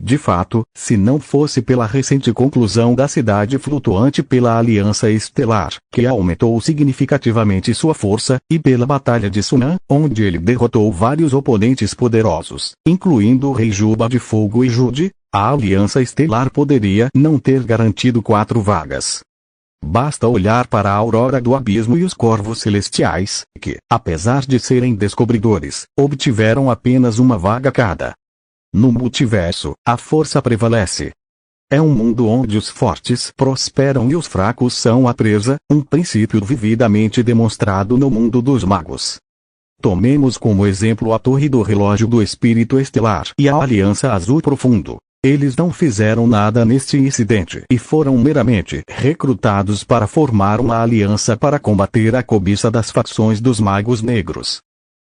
De fato, se não fosse pela recente conclusão da cidade flutuante pela Aliança Estelar, que aumentou significativamente sua força, e pela Batalha de Sunan, onde ele derrotou vários oponentes poderosos, incluindo o Rei Juba de Fogo e Jude, a Aliança Estelar poderia não ter garantido 4 vagas. Basta olhar para a aurora do abismo e os corvos celestiais, que, apesar de serem descobridores, obtiveram apenas uma vaga cada. No multiverso, a força prevalece. É um mundo onde os fortes prosperam e os fracos são a presa, um princípio vividamente demonstrado no mundo dos magos. Tomemos como exemplo a Torre do Relógio do Espírito Estelar e a Aliança Azul Profundo. Eles não fizeram nada neste incidente e foram meramente recrutados para formar uma aliança para combater a cobiça das facções dos magos negros.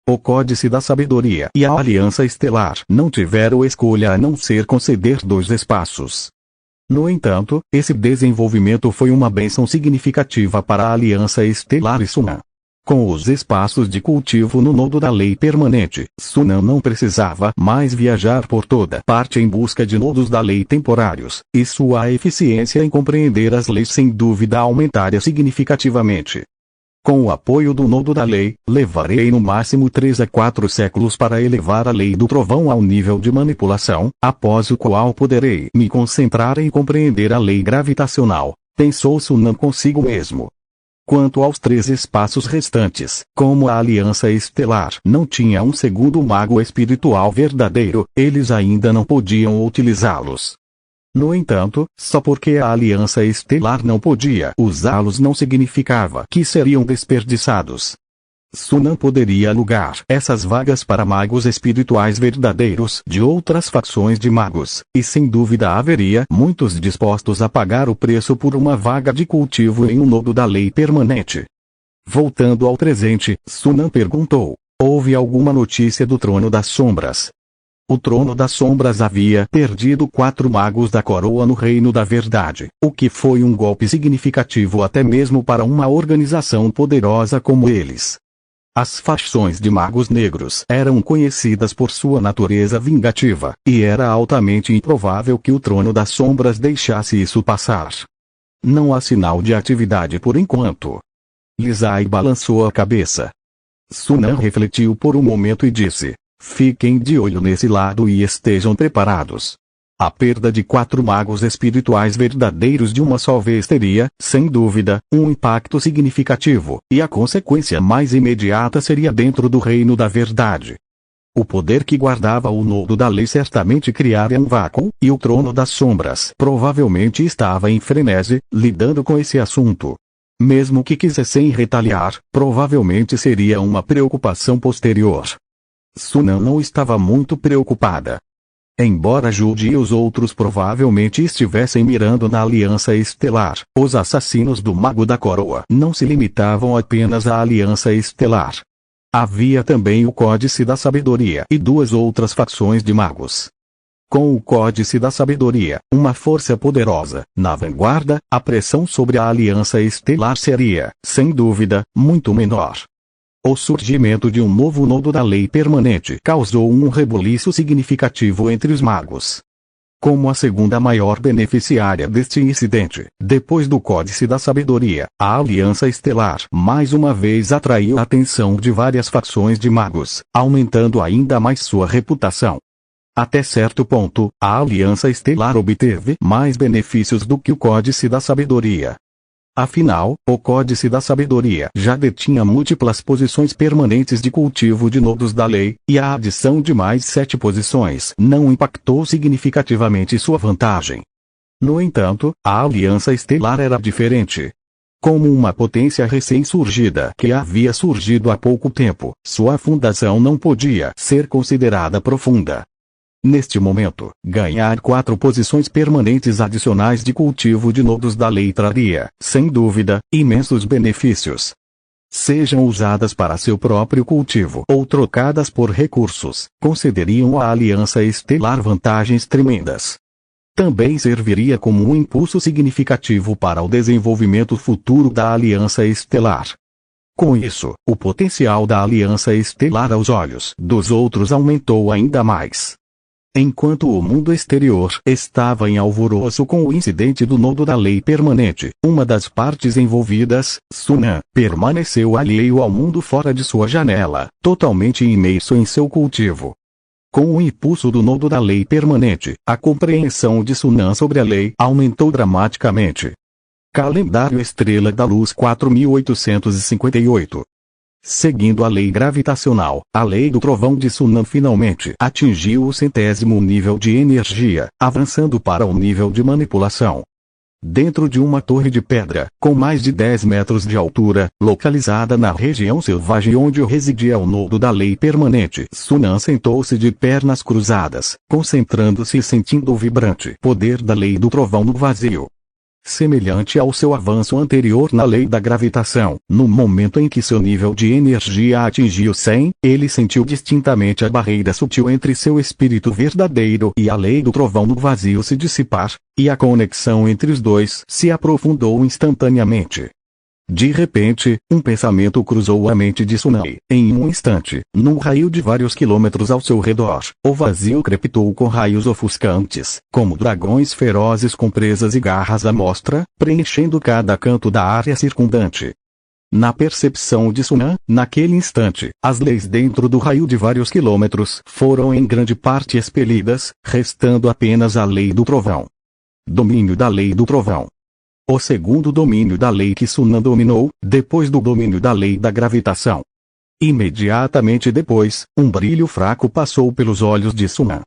O Códice da Sabedoria e a Aliança Estelar não tiveram escolha a não ser conceder 2 espaços. No entanto, esse desenvolvimento foi uma bênção significativa para a Aliança Estelar e Sunan. Com os espaços de cultivo no nodo da lei permanente, Sunan não precisava mais viajar por toda parte em busca de nodos da lei temporários, e sua eficiência em compreender as leis sem dúvida aumentaria significativamente. Com o apoio do nodo da lei, levarei no máximo 3 a 4 séculos para elevar a lei do trovão ao nível de manipulação, após o qual poderei me concentrar em compreender a lei gravitacional, pensou Sunan consigo mesmo. Quanto aos 3 espaços restantes, como a Aliança Estelar não tinha um segundo mago espiritual verdadeiro, eles ainda não podiam utilizá-los. No entanto, só porque a Aliança Estelar não podia usá-los não significava que seriam desperdiçados. Sunan poderia alugar essas vagas para magos espirituais verdadeiros de outras facções de magos, e sem dúvida haveria muitos dispostos a pagar o preço por uma vaga de cultivo em um nodo da lei permanente. Voltando ao presente, Sunan perguntou: houve alguma notícia do Trono das Sombras? O Trono das Sombras havia perdido 4 magos da coroa no Reino da Verdade, o que foi um golpe significativo até mesmo para uma organização poderosa como eles. As facções de magos negros eram conhecidas por sua natureza vingativa, e era altamente improvável que o Trono das Sombras deixasse isso passar. Não há sinal de atividade por enquanto. Lisai balançou a cabeça. Sunan refletiu por um momento e disse: fiquem de olho nesse lado e estejam preparados. A perda de 4 magos espirituais verdadeiros de uma só vez teria, sem dúvida, um impacto significativo, e a consequência mais imediata seria dentro do Reino da Verdade. O poder que guardava o nodo da lei certamente criaria um vácuo, e o Trono das Sombras provavelmente estava em frenesi, lidando com esse assunto. Mesmo que quisessem retaliar, provavelmente seria uma preocupação posterior. Sunan não estava muito preocupada. Embora Jude e os outros provavelmente estivessem mirando na Aliança Estelar, os assassinos do Mago da Coroa não se limitavam apenas à Aliança Estelar. Havia também o Códice da Sabedoria e 2 outras facções de magos. Com o Códice da Sabedoria, uma força poderosa, na vanguarda, a pressão sobre a Aliança Estelar seria, sem dúvida, muito menor. O surgimento de um novo nodo da lei permanente causou um rebuliço significativo entre os magos. Como a segunda maior beneficiária deste incidente, depois do Códice da Sabedoria, a Aliança Estelar mais uma vez atraiu a atenção de várias facções de magos, aumentando ainda mais sua reputação. Até certo ponto, a Aliança Estelar obteve mais benefícios do que o Códice da Sabedoria. Afinal, o Códice da Sabedoria já detinha múltiplas posições permanentes de cultivo de nodos da lei, e a adição de mais 7 posições não impactou significativamente sua vantagem. No entanto, a Aliança Estelar era diferente. Como uma potência recém-surgida que havia surgido há pouco tempo, sua fundação não podia ser considerada profunda. Neste momento, ganhar 4 posições permanentes adicionais de cultivo de nodos da lei traria, sem dúvida, imensos benefícios. Sejam usadas para seu próprio cultivo ou trocadas por recursos, concederiam à Aliança Estelar vantagens tremendas. Também serviria como um impulso significativo para o desenvolvimento futuro da Aliança Estelar. Com isso, o potencial da Aliança Estelar aos olhos dos outros aumentou ainda mais. Enquanto o mundo exterior estava em alvoroço com o incidente do nodo da lei permanente, uma das partes envolvidas, Sunan, permaneceu alheio ao mundo fora de sua janela, totalmente imerso em seu cultivo. Com o impulso do nodo da lei permanente, a compreensão de Sunan sobre a lei aumentou dramaticamente. Calendário Estrela da Luz 4858. Seguindo a lei gravitacional, a lei do trovão de Sunan finalmente atingiu o 100º nível de energia, avançando para o nível de manipulação. Dentro de uma torre de pedra, com mais de 10 metros de altura, localizada na região selvagem onde residia o nodo da lei permanente, Sunan sentou-se de pernas cruzadas, concentrando-se e sentindo o vibrante poder da lei do trovão no vazio. Semelhante ao seu avanço anterior na lei da gravitação, no momento em que seu nível de energia atingiu 100, ele sentiu distintamente a barreira sutil entre seu espírito verdadeiro e a lei do trovão no vazio se dissipar, e a conexão entre os dois se aprofundou instantaneamente. De repente, um pensamento cruzou a mente de Sunan. Em um instante, num raio de vários quilômetros ao seu redor, o vazio crepitou com raios ofuscantes, como dragões ferozes com presas e garras à mostra, preenchendo cada canto da área circundante. Na percepção de Sunan, naquele instante, as leis dentro do raio de vários quilômetros foram em grande parte expelidas, restando apenas a lei do trovão. Domínio da lei do trovão. O segundo domínio da lei que Sunan dominou, depois do domínio da lei da gravitação. Imediatamente depois, um brilho fraco passou pelos olhos de Sunan.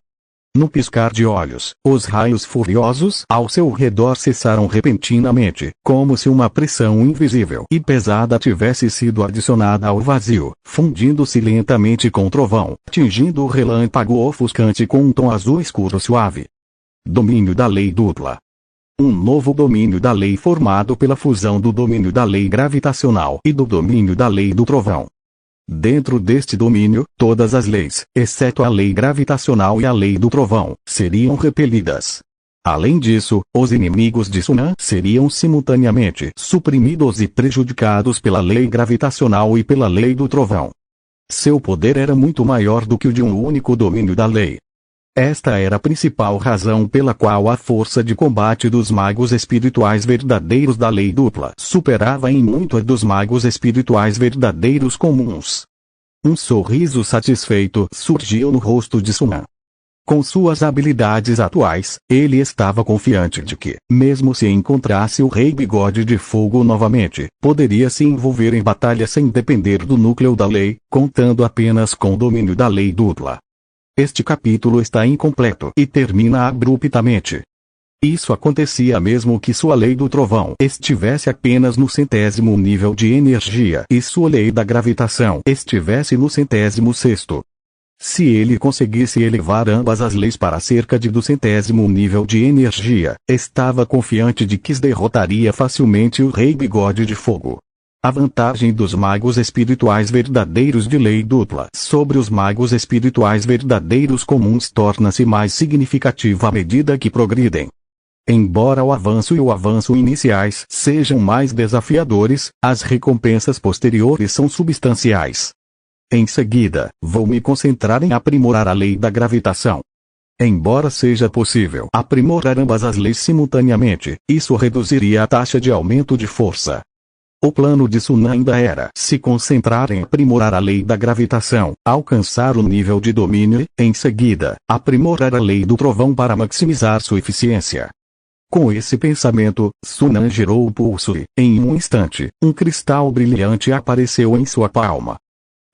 No piscar de olhos, os raios furiosos ao seu redor cessaram repentinamente, como se uma pressão invisível e pesada tivesse sido adicionada ao vazio, fundindo-se lentamente com o trovão, tingindo o relâmpago ofuscante com um tom azul escuro suave. Domínio da lei dupla. Um novo domínio da lei formado pela fusão do domínio da lei gravitacional e do domínio da lei do trovão. Dentro deste domínio, todas as leis, exceto a lei gravitacional e a lei do trovão, seriam repelidas. Além disso, os inimigos de Sunan seriam simultaneamente suprimidos e prejudicados pela lei gravitacional e pela lei do trovão. Seu poder era muito maior do que o de um único domínio da lei. Esta era a principal razão pela qual a força de combate dos magos espirituais verdadeiros da lei dupla superava em muito a dos magos espirituais verdadeiros comuns. Um sorriso satisfeito surgiu no rosto de Sunan. Com suas habilidades atuais, ele estava confiante de que, mesmo se encontrasse o Rei Bigode de Fogo novamente, poderia se envolver em batalha sem depender do núcleo da lei, contando apenas com o domínio da lei dupla. Este capítulo está incompleto e termina abruptamente. Isso acontecia mesmo que sua lei do trovão estivesse apenas no 100º nível de energia e sua lei da gravitação estivesse no 106º. Se ele conseguisse elevar ambas as leis para cerca do 100º nível de energia, estava confiante de que derrotaria facilmente o Rei Bigode de Fogo. A vantagem dos magos espirituais verdadeiros de lei dupla sobre os magos espirituais verdadeiros comuns torna-se mais significativa à medida que progridem. Embora o avanço e o avanço iniciais sejam mais desafiadores, as recompensas posteriores são substanciais. Em seguida, vou me concentrar em aprimorar a lei da gravitação. Embora seja possível aprimorar ambas as leis simultaneamente, isso reduziria a taxa de aumento de força. O plano de Sunan ainda era se concentrar em aprimorar a lei da gravitação, alcançar o nível de domínio e, em seguida, aprimorar a lei do trovão para maximizar sua eficiência. Com esse pensamento, Sunan girou o pulso e, em um instante, um cristal brilhante apareceu em sua palma.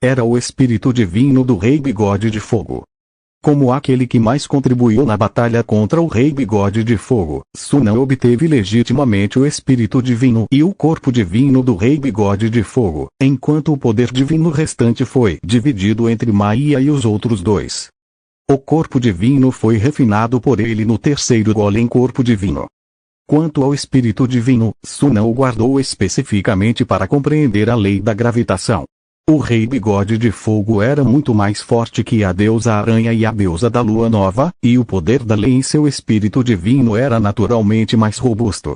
Era o espírito divino do Rei Bigode de Fogo. Como aquele que mais contribuiu na batalha contra o Rei Bigode de Fogo, Sunan obteve legitimamente o espírito divino e o corpo divino do Rei Bigode de Fogo, enquanto o poder divino restante foi dividido entre Maia e os outros dois. O corpo divino foi refinado por ele no terceiro golem corpo divino. Quanto ao espírito divino, Sunan o guardou especificamente para compreender a lei da gravitação. O Rei Bigode de Fogo era muito mais forte que a deusa Aranha e a deusa da Lua Nova, e o poder da lei em seu espírito divino era naturalmente mais robusto.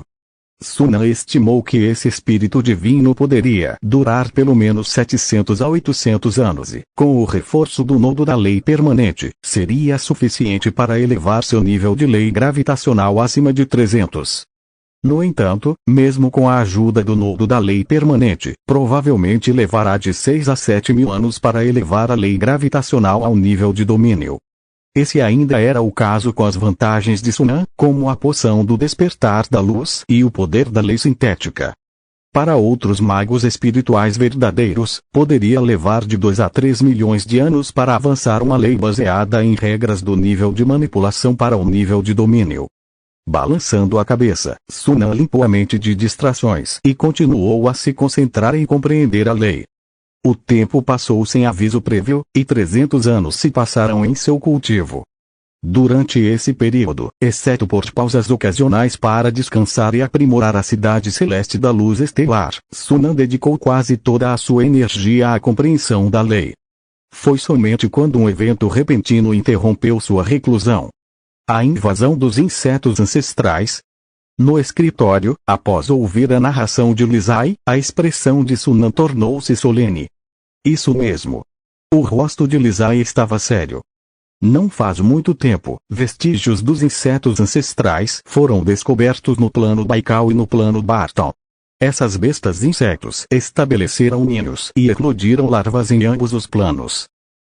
Sunan estimou que esse espírito divino poderia durar pelo menos 700 a 800 anos e, com o reforço do nodo da lei permanente, seria suficiente para elevar seu nível de lei gravitacional acima de 300. No entanto, mesmo com a ajuda do nodo da lei permanente, provavelmente levará de 6 a 7 mil anos para elevar a lei gravitacional ao nível de domínio. Esse ainda era o caso com as vantagens de Sunan, como a poção do despertar da luz e o poder da lei sintética. Para outros magos espirituais verdadeiros, poderia levar de 2 a 3 milhões de anos para avançar uma lei baseada em regras do nível de manipulação para o nível de domínio. Balançando a cabeça, Sunan limpou a mente de distrações e continuou a se concentrar em compreender a lei. O tempo passou sem aviso prévio, e 300 anos se passaram em seu cultivo. Durante esse período, exceto por pausas ocasionais para descansar e aprimorar a cidade celeste da luz estelar, Sunan dedicou quase toda a sua energia à compreensão da lei. Foi somente quando um evento repentino interrompeu sua reclusão. A invasão dos insetos ancestrais. No escritório, após ouvir a narração de Lizai, a expressão de Sunan tornou-se solene. Isso mesmo. O rosto de Lizai estava sério. Não faz muito tempo, vestígios dos insetos ancestrais foram descobertos no plano Baikal e no plano Barton. Essas bestas insetos estabeleceram ninhos e eclodiram larvas em ambos os planos.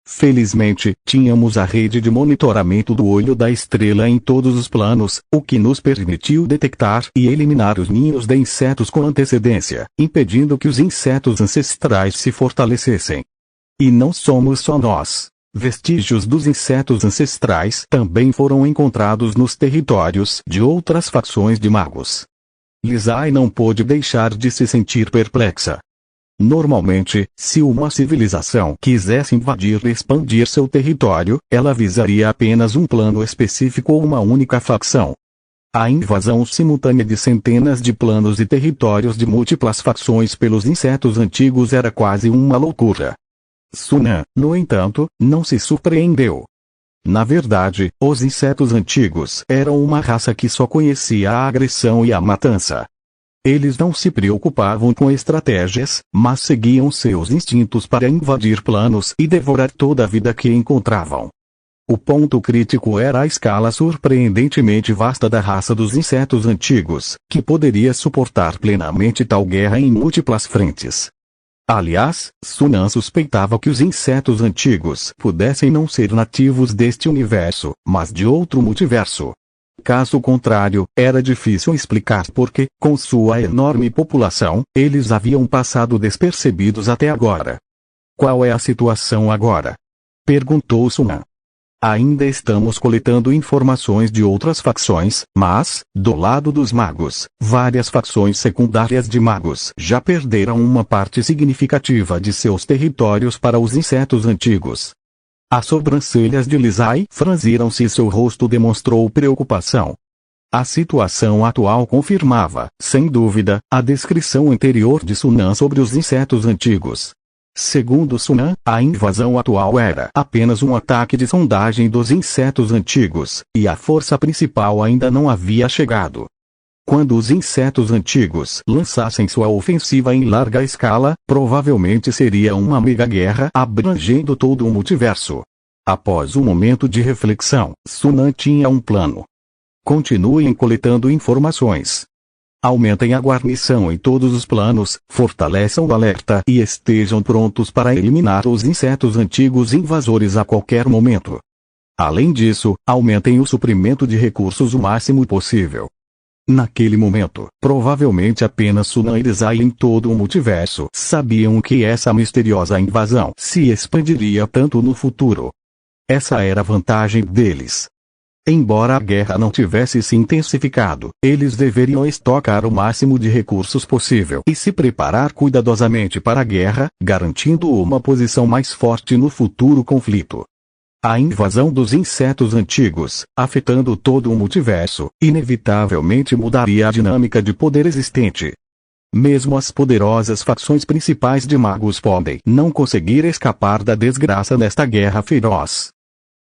Felizmente, tínhamos a rede de monitoramento do olho da estrela em todos os planos, o que nos permitiu detectar e eliminar os ninhos de insetos com antecedência, impedindo que os insetos ancestrais se fortalecessem. E não somos só nós. Vestígios dos insetos ancestrais também foram encontrados nos territórios de outras facções de magos. Lizai não pôde deixar de se sentir perplexa. Normalmente, se uma civilização quisesse invadir e expandir seu território, ela visaria apenas um plano específico ou uma única facção. A invasão simultânea de centenas de planos e territórios de múltiplas facções pelos insetos antigos era quase uma loucura. Sunan, no entanto, não se surpreendeu. Na verdade, os insetos antigos eram uma raça que só conhecia a agressão e a matança. Eles não se preocupavam com estratégias, mas seguiam seus instintos para invadir planos e devorar toda a vida que encontravam. O ponto crítico era a escala surpreendentemente vasta da raça dos insetos antigos, que poderia suportar plenamente tal guerra em múltiplas frentes. Aliás, Sunan suspeitava que os insetos antigos pudessem não ser nativos deste universo, mas de outro multiverso. Caso contrário, era difícil explicar porque, com sua enorme população, eles haviam passado despercebidos até agora. Qual é a situação agora? Perguntou Sunan. Ainda estamos coletando informações de outras facções, mas, do lado dos magos, várias facções secundárias de magos já perderam uma parte significativa de seus territórios para os insetos antigos. As sobrancelhas de Lizai franziram-se e seu rosto demonstrou preocupação. A situação atual confirmava, sem dúvida, a descrição anterior de Sunan sobre os insetos antigos. Segundo Sunan, a invasão atual era apenas um ataque de sondagem dos insetos antigos, e a força principal ainda não havia chegado. Quando os insetos antigos lançassem sua ofensiva em larga escala, provavelmente seria uma mega-guerra abrangendo todo o multiverso. Após um momento de reflexão, Sunan tinha um plano. Continuem coletando informações. Aumentem a guarnição em todos os planos, fortaleçam o alerta e estejam prontos para eliminar os insetos antigos invasores a qualquer momento. Além disso, aumentem o suprimento de recursos o máximo possível. Naquele momento, provavelmente apenas Sunan e Lizai em todo o multiverso sabiam que essa misteriosa invasão se expandiria tanto no futuro. Essa era a vantagem deles. Embora a guerra não tivesse se intensificado, eles deveriam estocar o máximo de recursos possível e se preparar cuidadosamente para a guerra, garantindo uma posição mais forte no futuro conflito. A invasão dos insetos antigos, afetando todo o multiverso, inevitavelmente mudaria a dinâmica de poder existente. Mesmo as poderosas facções principais de magos podem não conseguir escapar da desgraça desta guerra feroz.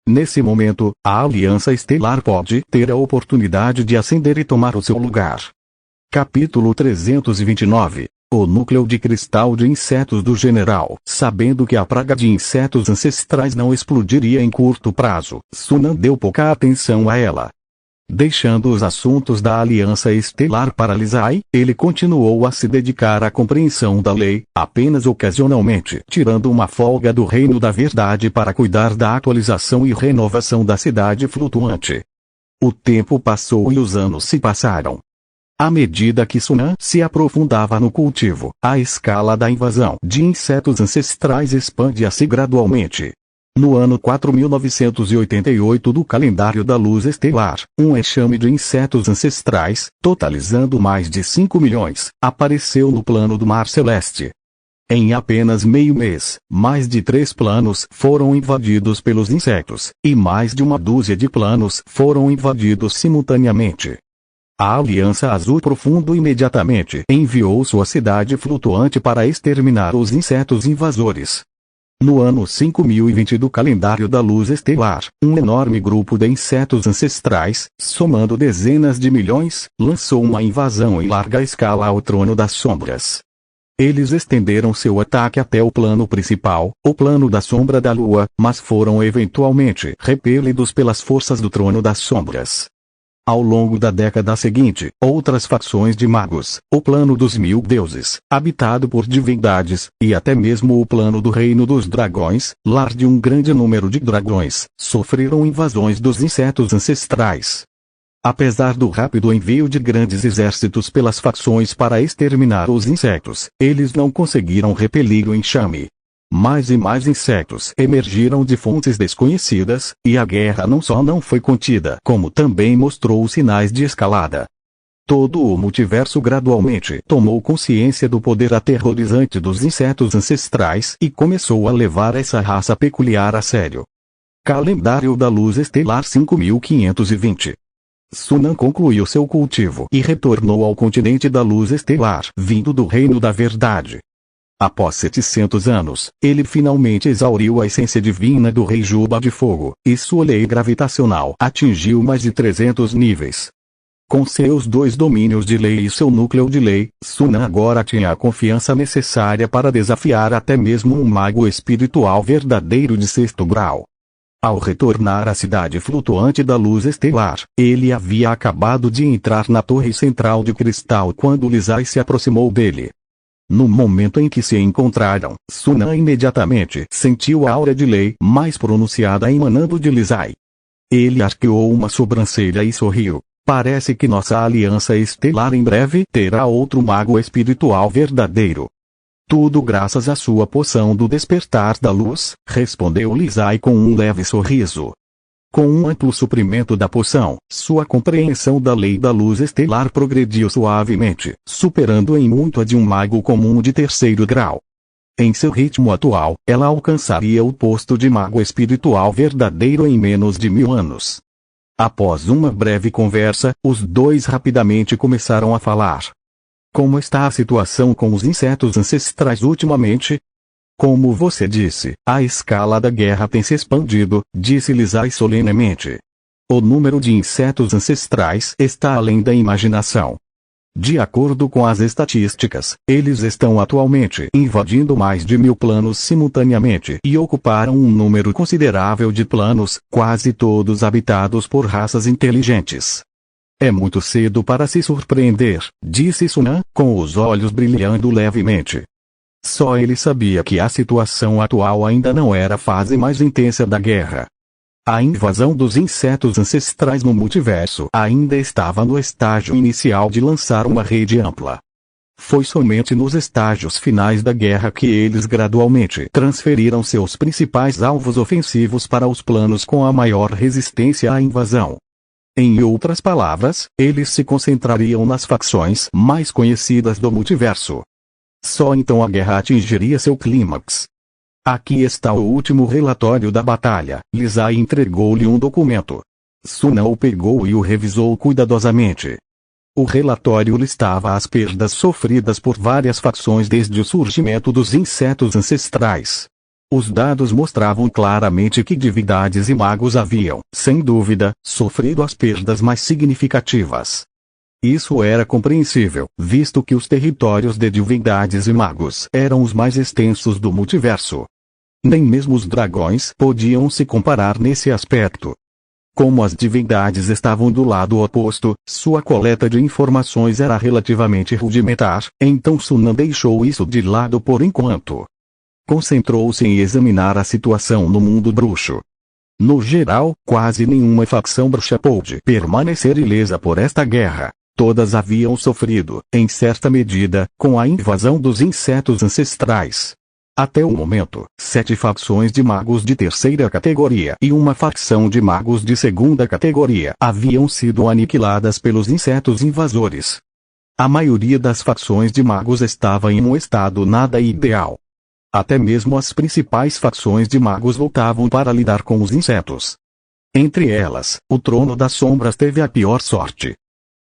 Nesse momento, a Aliança Estelar pode ter a oportunidade de ascender e tomar o seu lugar. Capítulo 329. O núcleo de cristal de insetos do general. Sabendo que a praga de insetos ancestrais não explodiria em curto prazo, Sunan deu pouca atenção a ela. Deixando os assuntos da Aliança Estelar para Lizai, ele continuou a se dedicar à compreensão da lei, apenas ocasionalmente tirando uma folga do Reino da Verdade para cuidar da atualização e renovação da cidade flutuante. O tempo passou e os anos se passaram. À medida que Sunan se aprofundava no cultivo, a escala da invasão de insetos ancestrais expandia-se gradualmente. No ano 4988 do calendário da luz estelar, um enxame de insetos ancestrais, totalizando mais de 5 milhões, apareceu no plano do Mar Celeste. Em apenas meio mês, mais de 3 planos foram invadidos pelos insetos, e mais de uma dúzia de planos foram invadidos simultaneamente. A Aliança Azul Profundo imediatamente enviou sua cidade flutuante para exterminar os insetos invasores. No ano 5020 do calendário da luz estelar, um enorme grupo de insetos ancestrais, somando dezenas de milhões, lançou uma invasão em larga escala ao Trono das Sombras. Eles estenderam seu ataque até o plano principal, o plano da Sombra da Lua, mas foram eventualmente repelidos pelas forças do Trono das Sombras. Ao longo da década seguinte, outras facções de magos, o plano dos 1000 deuses, habitado por divindades, e até mesmo o plano do reino dos dragões, lar de um grande número de dragões, sofreram invasões dos insetos ancestrais. Apesar do rápido envio de grandes exércitos pelas facções para exterminar os insetos, eles não conseguiram repelir o enxame. Mais e mais insetos emergiram de fontes desconhecidas, e a guerra não só não foi contida, como também mostrou sinais de escalada. Todo o multiverso gradualmente tomou consciência do poder aterrorizante dos insetos ancestrais e começou a levar essa raça peculiar a sério. Calendário da Luz Estelar 5520. Sunan concluiu seu cultivo e retornou ao continente da Luz Estelar, vindo do Reino da Verdade. Após 700 anos, ele finalmente exauriu a essência divina do Rei Juba de Fogo, e sua lei gravitacional atingiu mais de 300 níveis. Com seus 2 domínios de lei e seu núcleo de lei, Sunan agora tinha a confiança necessária para desafiar até mesmo um mago espiritual verdadeiro de 6º grau. Ao retornar à cidade flutuante da luz estelar, ele havia acabado de entrar na torre central de cristal quando Lizai se aproximou dele. No momento em que se encontraram, Sunan imediatamente sentiu a aura de lei mais pronunciada emanando de Lizai. Ele arqueou uma sobrancelha e sorriu. Parece que nossa aliança estelar em breve terá outro mago espiritual verdadeiro. Tudo graças à sua poção do despertar da luz, respondeu Lizai com um leve sorriso. Com um amplo suprimento da poção, sua compreensão da lei da luz estelar progrediu suavemente, superando em muito a de um mago comum de 3º grau. Em seu ritmo atual, ela alcançaria o posto de mago espiritual verdadeiro em menos de 1000 anos. Após uma breve conversa, os dois rapidamente começaram a falar. Como está a situação com os insetos ancestrais ultimamente? Como você disse, a escala da guerra tem se expandido, disse Lizai solenemente. O número de insetos ancestrais está além da imaginação. De acordo com as estatísticas, eles estão atualmente invadindo mais de 1000 planos simultaneamente e ocuparam um número considerável de planos, quase todos habitados por raças inteligentes. É muito cedo para se surpreender, disse Sunan, com os olhos brilhando levemente. Só ele sabia que a situação atual ainda não era a fase mais intensa da guerra. A invasão dos insetos ancestrais no multiverso ainda estava no estágio inicial de lançar uma rede ampla. Foi somente nos estágios finais da guerra que eles gradualmente transferiram seus principais alvos ofensivos para os planos com a maior resistência à invasão. Em outras palavras, eles se concentrariam nas facções mais conhecidas do multiverso. Só então a guerra atingiria seu clímax. Aqui está o último relatório da batalha. Lizai entregou-lhe um documento. Sunan o pegou e o revisou cuidadosamente. O relatório listava as perdas sofridas por várias facções desde o surgimento dos insetos ancestrais. Os dados mostravam claramente que divindades e magos haviam, sem dúvida, sofrido as perdas mais significativas. Isso era compreensível, visto que os territórios de divindades e magos eram os mais extensos do multiverso. Nem mesmo os dragões podiam se comparar nesse aspecto. Como as divindades estavam do lado oposto, sua coleta de informações era relativamente rudimentar, então Sunan deixou isso de lado por enquanto. Concentrou-se em examinar a situação no mundo bruxo. No geral, quase nenhuma facção bruxa pôde permanecer ilesa por esta guerra. Todas haviam sofrido, em certa medida, com a invasão dos insetos ancestrais. Até o momento, 7 facções de magos de terceira categoria e uma facção de magos de segunda categoria haviam sido aniquiladas pelos insetos invasores. A maioria das facções de magos estava em um estado nada ideal. Até mesmo as principais facções de magos lutavam para lidar com os insetos. Entre elas, o Trono das Sombras teve a pior sorte.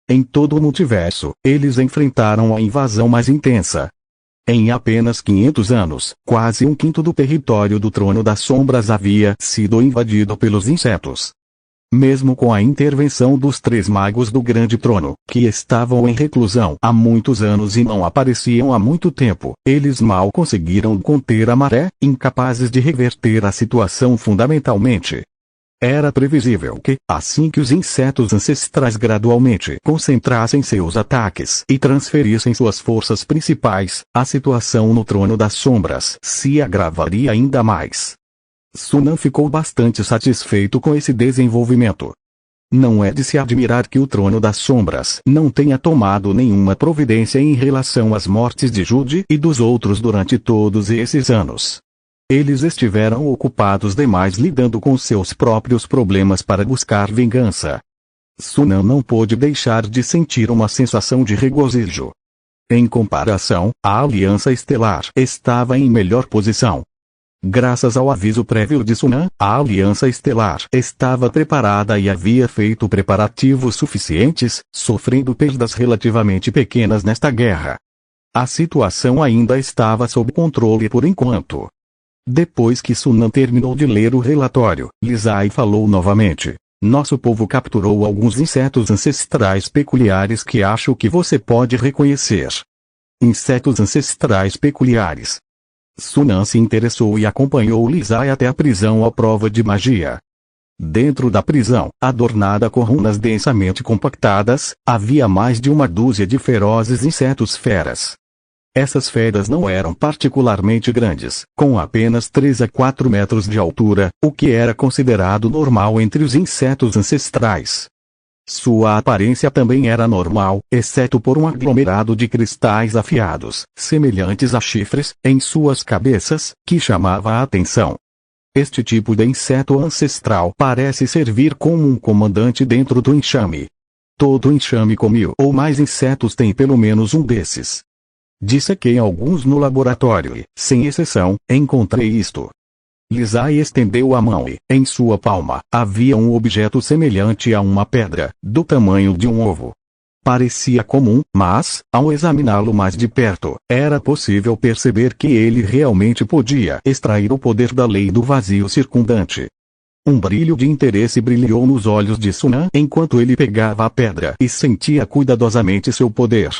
Em todo o multiverso, eles enfrentaram a invasão mais intensa. Em apenas 500 anos, quase um quinto do território do Trono das Sombras havia sido invadido pelos insetos. Mesmo com a intervenção dos 3 magos do Grande Trono, que estavam em reclusão há muitos anos e não apareciam há muito tempo, eles mal conseguiram conter a maré, incapazes de reverter a situação fundamentalmente. Era previsível que, assim que os insetos ancestrais gradualmente concentrassem seus ataques e transferissem suas forças principais, a situação no Trono das Sombras se agravaria ainda mais. Sunan ficou bastante satisfeito com esse desenvolvimento. Não é de se admirar que o Trono das Sombras não tenha tomado nenhuma providência em relação às mortes de Jude e dos outros durante todos esses anos. Eles estiveram ocupados demais lidando com seus próprios problemas para buscar vingança. Sunan não pôde deixar de sentir uma sensação de regozijo. Em comparação, a Aliança Estelar estava em melhor posição. Graças ao aviso prévio de Sunan, a Aliança Estelar estava preparada e havia feito preparativos suficientes, sofrendo perdas relativamente pequenas nesta guerra. A situação ainda estava sob controle por enquanto. Depois que Sunan terminou de ler o relatório, Lizai falou novamente. Nosso povo capturou alguns insetos ancestrais peculiares que acho que você pode reconhecer. Insetos ancestrais peculiares. Sunan se interessou e acompanhou Lizai até a prisão à prova de magia. Dentro da prisão, adornada com runas densamente compactadas, havia mais de uma dúzia de ferozes insetos feras. Essas feras não eram particularmente grandes, com apenas 3 a 4 metros de altura, o que era considerado normal entre os insetos ancestrais. Sua aparência também era normal, exceto por um aglomerado de cristais afiados, semelhantes a chifres, em suas cabeças, que chamava a atenção. Este tipo de inseto ancestral parece servir como um comandante dentro do enxame. Todo enxame com 1000 ou mais insetos tem pelo menos um desses. Dissequei alguns no laboratório e, sem exceção, encontrei isto. Lizai estendeu a mão e, em sua palma, havia um objeto semelhante a uma pedra, do tamanho de um ovo. Parecia comum, mas, ao examiná-lo mais de perto, era possível perceber que ele realmente podia extrair o poder da lei do vazio circundante. Um brilho de interesse brilhou nos olhos de Sunan enquanto ele pegava a pedra e sentia cuidadosamente seu poder.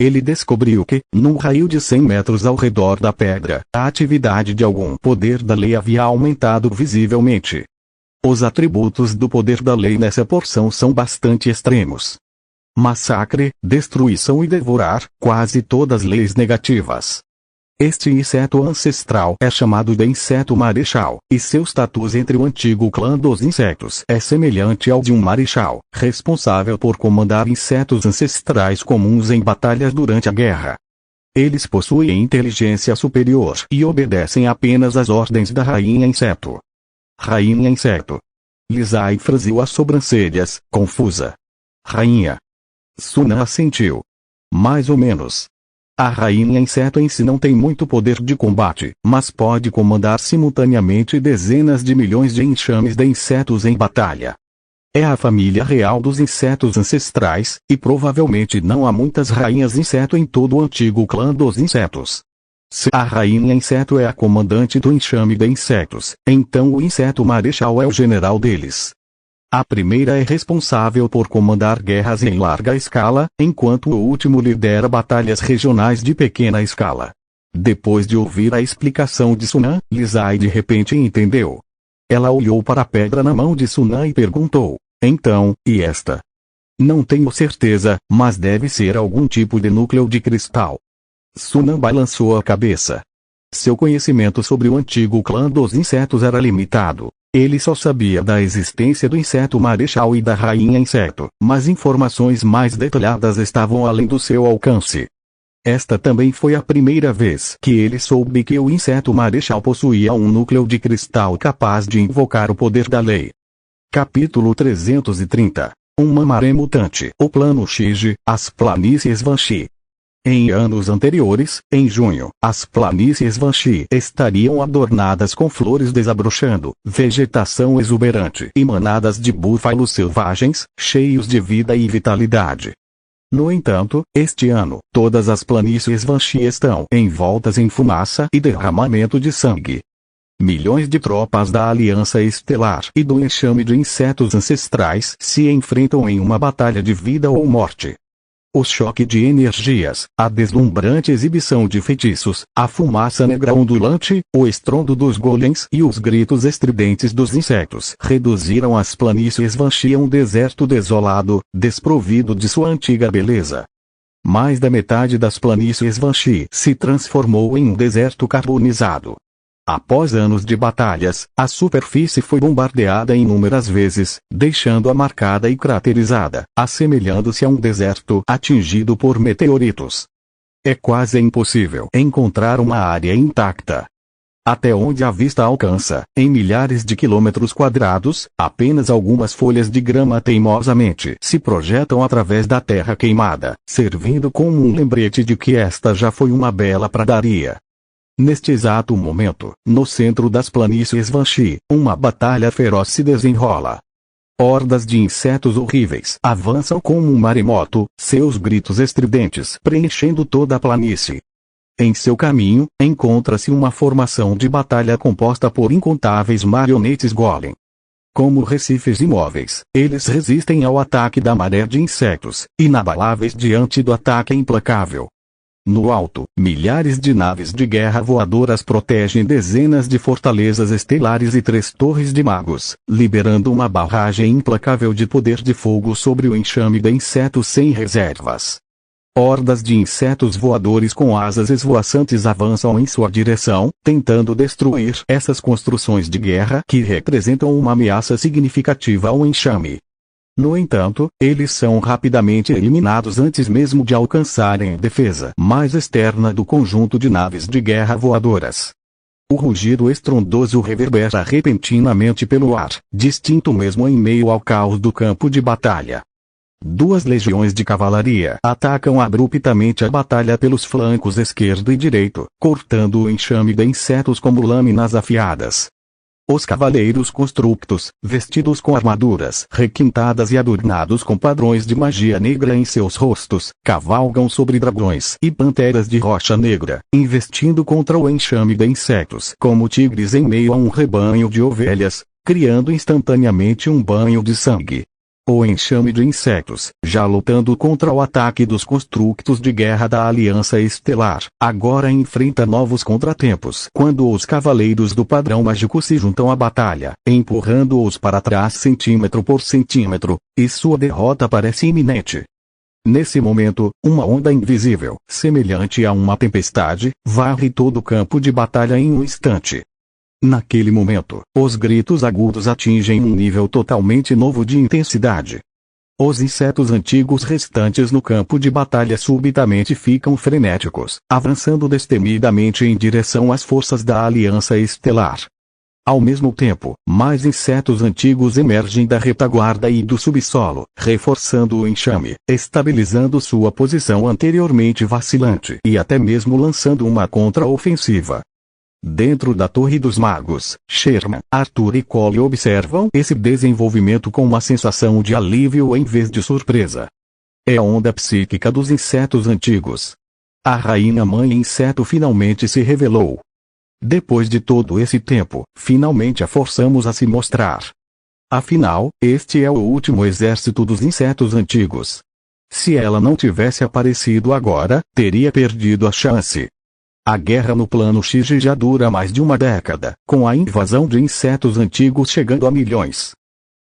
Ele descobriu que, num raio de 100 metros ao redor da pedra, a atividade de algum poder da lei havia aumentado visivelmente. Os atributos do poder da lei nessa porção são bastante extremos. Massacre, destruição e devorar, quase todas leis negativas. Este inseto ancestral é chamado de inseto marechal, e seu status entre o antigo clã dos insetos é semelhante ao de um marechal, responsável por comandar insetos ancestrais comuns em batalhas durante a guerra. Eles possuem inteligência superior e obedecem apenas às ordens da Rainha Inseto. Rainha Inseto. Lizai franziu as sobrancelhas, confusa. Rainha. Sunan assentiu. Mais ou menos. A Rainha Inseto em si não tem muito poder de combate, mas pode comandar simultaneamente dezenas de milhões de enxames de insetos em batalha. É a família real dos insetos ancestrais, e provavelmente não há muitas rainhas inseto em todo o antigo clã dos insetos. Se a Rainha Inseto é a comandante do enxame de insetos, então o inseto marechal é o general deles. A primeira é responsável por comandar guerras em larga escala, enquanto o último lidera batalhas regionais de pequena escala. Depois de ouvir a explicação de Sunan, Lizai de repente entendeu. Ela olhou para a pedra na mão de Sunan e perguntou: então, e esta? Não tenho certeza, mas deve ser algum tipo de núcleo de cristal. Sunan balançou a cabeça. Seu conhecimento sobre o antigo clã dos insetos era limitado. Ele só sabia da existência do inseto marechal e da rainha inseto, mas informações mais detalhadas estavam além do seu alcance. Esta também foi a primeira vez que ele soube que o inseto marechal possuía um núcleo de cristal capaz de invocar o poder da lei. Capítulo 330. Uma maré mutante. O plano Shiji, as planícies Vanshi. Em anos anteriores, em junho, as planícies Vanshi estariam adornadas com flores desabrochando, vegetação exuberante e manadas de búfalos selvagens, cheios de vida e vitalidade. No entanto, este ano, todas as planícies Vanshi estão envoltas em fumaça e derramamento de sangue. Milhões de tropas da Aliança Estelar e do enxame de insetos ancestrais se enfrentam em uma batalha de vida ou morte. O choque de energias, a deslumbrante exibição de feitiços, a fumaça negra ondulante, o estrondo dos golems e os gritos estridentes dos insetos reduziram as planícies Vanshi a um deserto desolado, desprovido de sua antiga beleza. Mais da metade das planícies Vanshi se transformou em um deserto carbonizado. Após anos de batalhas, a superfície foi bombardeada inúmeras vezes, deixando-a marcada e craterizada, assemelhando-se a um deserto atingido por meteoritos. É quase impossível encontrar uma área intacta. Até onde a vista alcança, em milhares de quilômetros quadrados, apenas algumas folhas de grama teimosamente se projetam através da terra queimada, servindo como um lembrete de que esta já foi uma bela pradaria. Neste exato momento, no centro das planícies Vanshi, uma batalha feroz se desenrola. Hordas de insetos horríveis avançam como um maremoto, seus gritos estridentes preenchendo toda a planície. Em seu caminho, encontra-se uma formação de batalha composta por incontáveis marionetes golem. Como recifes imóveis, eles resistem ao ataque da maré de insetos, inabaláveis diante do ataque implacável. No alto, milhares de naves de guerra voadoras protegem dezenas de fortalezas estelares e 3 torres de magos, liberando uma barragem implacável de poder de fogo sobre o enxame de insetos sem reservas. Hordas de insetos voadores com asas esvoaçantes avançam em sua direção, tentando destruir essas construções de guerra que representam uma ameaça significativa ao enxame. No entanto, eles são rapidamente eliminados antes mesmo de alcançarem a defesa mais externa do conjunto de naves de guerra voadoras. O rugido estrondoso reverbera repentinamente pelo ar, distinto mesmo em meio ao caos do campo de batalha. 2 legiões de cavalaria atacam abruptamente a batalha pelos flancos esquerdo e direito, cortando o enxame de insetos como lâminas afiadas. Os cavaleiros constructos, vestidos com armaduras requintadas e adornados com padrões de magia negra em seus rostos, cavalgam sobre dragões e panteras de rocha negra, investindo contra o enxame de insetos como tigres em meio a um rebanho de ovelhas, criando instantaneamente um banho de sangue. O enxame de insetos, já lutando contra o ataque dos constructos de guerra da Aliança Estelar, agora enfrenta novos contratempos quando os cavaleiros do padrão mágico se juntam à batalha, empurrando-os para trás centímetro por centímetro, e sua derrota parece iminente. Nesse momento, uma onda invisível, semelhante a uma tempestade, varre todo o campo de batalha em um instante. Naquele momento, os gritos agudos atingem um nível totalmente novo de intensidade. Os insetos antigos restantes no campo de batalha subitamente ficam frenéticos, avançando destemidamente em direção às forças da Aliança Estelar. Ao mesmo tempo, mais insetos antigos emergem da retaguarda e do subsolo, reforçando o enxame, estabilizando sua posição anteriormente vacilante e até mesmo lançando uma contra-ofensiva. Dentro da Torre dos Magos, Sherman, Arthur e Cole observam esse desenvolvimento com uma sensação de alívio em vez de surpresa. É a onda psíquica dos insetos antigos. A rainha-mãe inseto finalmente se revelou. Depois de todo esse tempo, finalmente a forçamos a se mostrar. Afinal, este é o último exército dos insetos antigos. Se ela não tivesse aparecido agora, teria perdido a chance. A guerra no plano X já dura mais de uma década, com a invasão de insetos antigos chegando a milhões.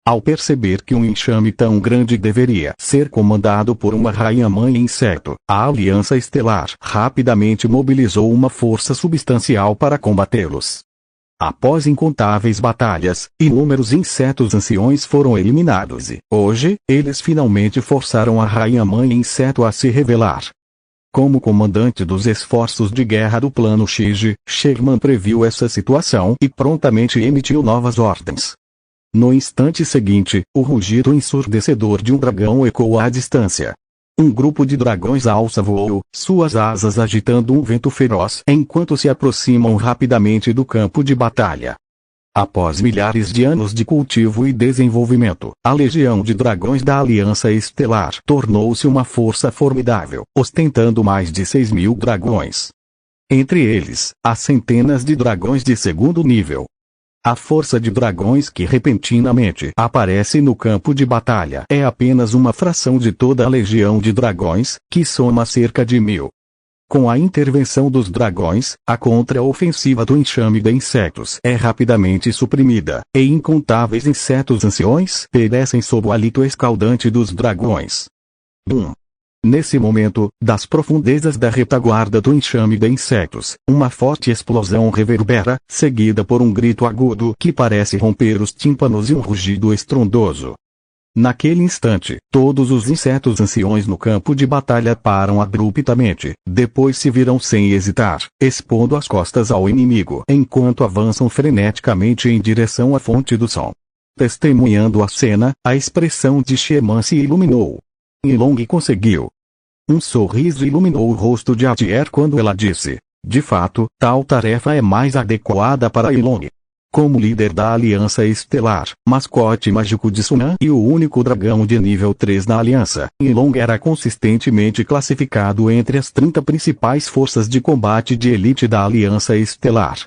Ao perceber que um enxame tão grande deveria ser comandado por uma rainha-mãe inseto, a Aliança Estelar rapidamente mobilizou uma força substancial para combatê-los. Após incontáveis batalhas, inúmeros insetos anciões foram eliminados e, hoje, eles finalmente forçaram a rainha-mãe inseto a se revelar. Como comandante dos esforços de guerra do plano X, Sherman previu essa situação e prontamente emitiu novas ordens. No instante seguinte, o rugido ensurdecedor de um dragão ecoou à distância. Um grupo de dragões alça voou, suas asas agitando um vento feroz enquanto se aproximam rapidamente do campo de batalha. Após milhares de anos de cultivo e desenvolvimento, a Legião de Dragões da Aliança Estelar tornou-se uma força formidável, ostentando mais de 6.000 dragões. Entre eles, há centenas de dragões de segundo nível. A força de dragões que repentinamente aparece no campo de batalha é apenas uma fração de toda a Legião de Dragões, que soma cerca de 1.000. Com a intervenção dos dragões, a contra-ofensiva do enxame de insetos é rapidamente suprimida, e incontáveis insetos anciões perecem sob o hálito escaldante dos dragões. Bum! Nesse momento, das profundezas da retaguarda do enxame de insetos, uma forte explosão reverbera, seguida por um grito agudo que parece romper os tímpanos e um rugido estrondoso. Naquele instante, todos os insetos anciões no campo de batalha param abruptamente, depois se viram sem hesitar, expondo as costas ao inimigo enquanto avançam freneticamente em direção à fonte do som. Testemunhando a cena, a expressão de Sherman se iluminou. Ilong conseguiu. Um sorriso iluminou o rosto de Atier quando ela disse: de fato, tal tarefa é mais adequada para Ilong. Como líder da Aliança Estelar, mascote mágico de Sunan e o único dragão de nível 3 da Aliança, Ilong era consistentemente classificado entre as 30 principais forças de combate de elite da Aliança Estelar.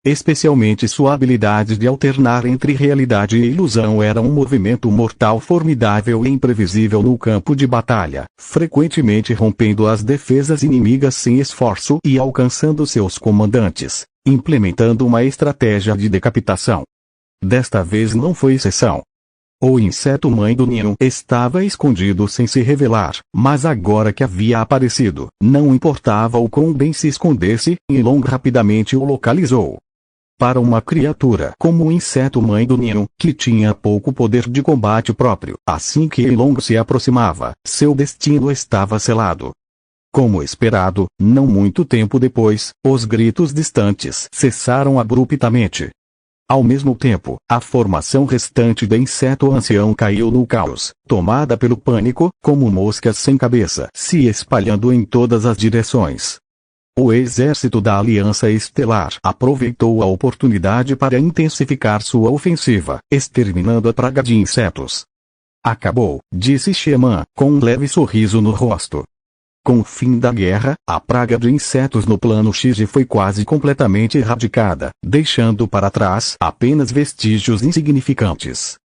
Especialmente sua habilidade de alternar entre realidade e ilusão era um movimento mortal formidável e imprevisível no campo de batalha, frequentemente rompendo as defesas inimigas sem esforço e alcançando seus comandantes, implementando uma estratégia de decapitação. Desta vez não foi exceção. O inseto mãe do ninho estava escondido sem se revelar, mas agora que havia aparecido, não importava o quão bem se escondesse, Ilong rapidamente o localizou. Para uma criatura como o inseto mãe do ninho, que tinha pouco poder de combate próprio, assim que Ilong se aproximava, seu destino estava selado. Como esperado, não muito tempo depois, os gritos distantes cessaram abruptamente. Ao mesmo tempo, a formação restante de inseto ancião caiu no caos, tomada pelo pânico, como moscas sem cabeça, se espalhando em todas as direções. O exército da Aliança Estelar aproveitou a oportunidade para intensificar sua ofensiva, exterminando a praga de insetos. Acabou, disse Sherman, com um leve sorriso no rosto. Com o fim da guerra, a praga de insetos no plano X foi quase completamente erradicada, deixando para trás apenas vestígios insignificantes.